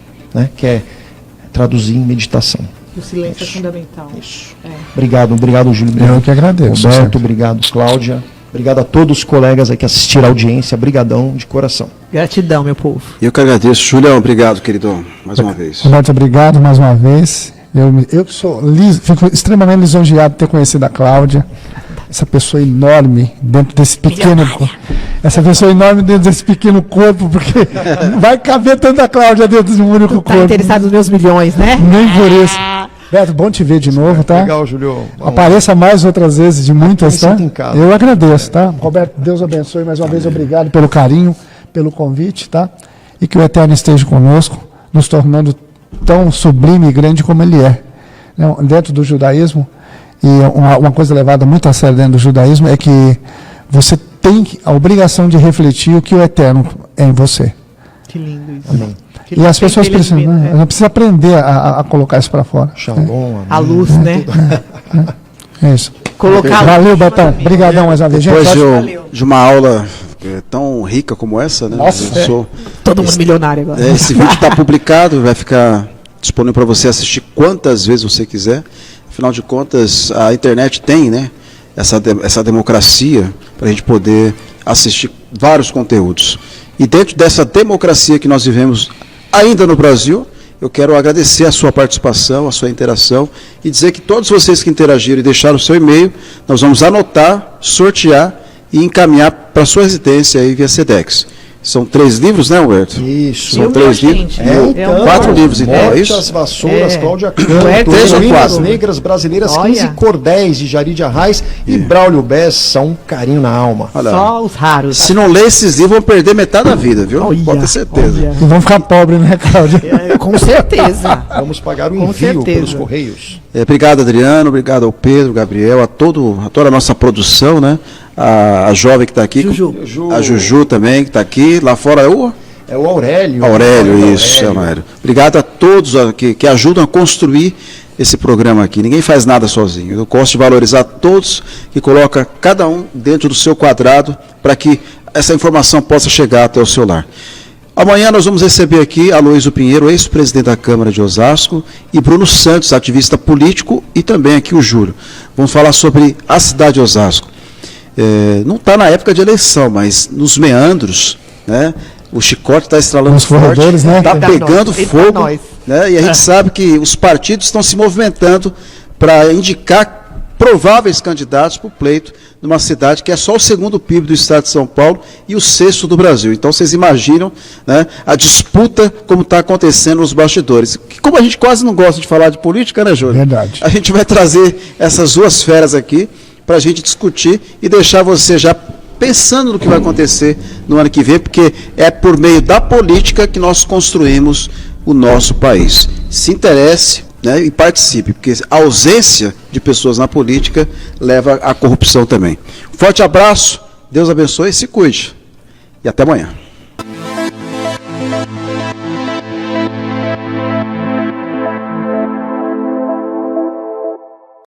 quer traduzir em meditação. O silêncio é fundamental. Isso. Obrigado, Júlio. Eu que agradeço. Roberto, obrigado, Cláudia. Obrigado a todos os colegas aí que assistiram a audiência. Brigadão de coração. Gratidão, meu povo. Eu que agradeço. Julião, obrigado, querido, mais uma vez. Roberto, obrigado mais uma vez. Eu fico extremamente lisonjeado de ter conhecido a Cláudia, essa pessoa enorme dentro desse pequeno corpo, porque vai caber tanta Cláudia dentro de um único corpo. Está interessado nos meus milhões, né? Nem por isso. Beto, bom te ver de novo, tá? Legal, Julio. Apareça mais outras vezes, de muitas, tá? Em casa. Eu agradeço, tá? Roberto, Deus abençoe mais uma vez, obrigado pelo carinho, pelo convite, tá? E que o Eterno esteja conosco. nos tornando tão sublime e grande como ele é. Dentro do judaísmo, e uma coisa levada muito a sério dentro do judaísmo é que você tem a obrigação de refletir o que o eterno é em você. Que lindo isso. Amém. E as pessoas precisam, precisa aprender a colocar isso para fora. Shalom, a luz, né? É isso. Colocar Valeu, Betão. Obrigadão mais uma vez. Depois de uma aula tão rica como essa, né? Nossa, todo mundo milionário agora. Esse vídeo está publicado, vai ficar disponível para você assistir quantas vezes você quiser. Afinal de contas, a internet tem, né, essa democracia para a gente poder assistir vários conteúdos. E dentro dessa democracia que nós vivemos ainda no Brasil, eu quero agradecer a sua participação, a sua interação e dizer que todos vocês que interagiram e deixaram o seu e-mail, nós vamos anotar, sortear e encaminhar para a sua residência aí via Sedex. São 3 livros, né, Humberto? Isso. São 3 livros. Então, 4 livros, então, é isso? As Vassouras, Cláudia Canto, 3 ou 4? Negras Brasileiras, Olha. 15 Cordéis, de Jari Arraes e Braulio Bessa, um carinho na alma. Olha, Só os raros. se não ler esses livros, vão perder metade da vida, viu? Olha, Pode ter certeza. olha. E vão ficar pobres, né, Cláudio? Com certeza. Vamos pagar o Com envio certeza. pelos Correios. Obrigado, Adriano, obrigado ao Pedro, Gabriel, a toda a nossa produção, né? A jovem que está aqui. Juju. A Juju também, que está aqui. Lá fora é o Aurélio. Aurélio, isso, Aurélio. Obrigado a todos que ajudam a construir esse programa aqui. Ninguém faz nada sozinho. Eu gosto de valorizar todos que colocam cada um dentro do seu quadrado para que essa informação possa chegar até o seu lar. Amanhã nós vamos receber aqui Aloysio Pinheiro, ex-presidente da Câmara de Osasco, e Bruno Santos, ativista político, e também aqui o Júlio. Vamos falar sobre a cidade de Osasco. Não está na época de eleição, mas nos meandros, né, o chicote está estralando Nos corredores, né? está pegando Eita, fogo, nós. né, e a gente sabe que os partidos estão se movimentando para indicar prováveis candidatos para o pleito numa cidade que é só o 2º PIB do estado de São Paulo e o 6º do Brasil. Então vocês imaginam, né, a disputa como está acontecendo nos bastidores. Como a gente quase não gosta de falar de política, né, Júlio? Verdade. A gente vai trazer essas 2 feras aqui para a gente discutir e deixar você já pensando no que vai acontecer no ano que vem, porque é por meio da política que nós construímos o nosso país. Se interesse, né, e participe, porque a ausência de pessoas na política leva à corrupção também. Forte abraço, Deus abençoe e se cuide. E até amanhã.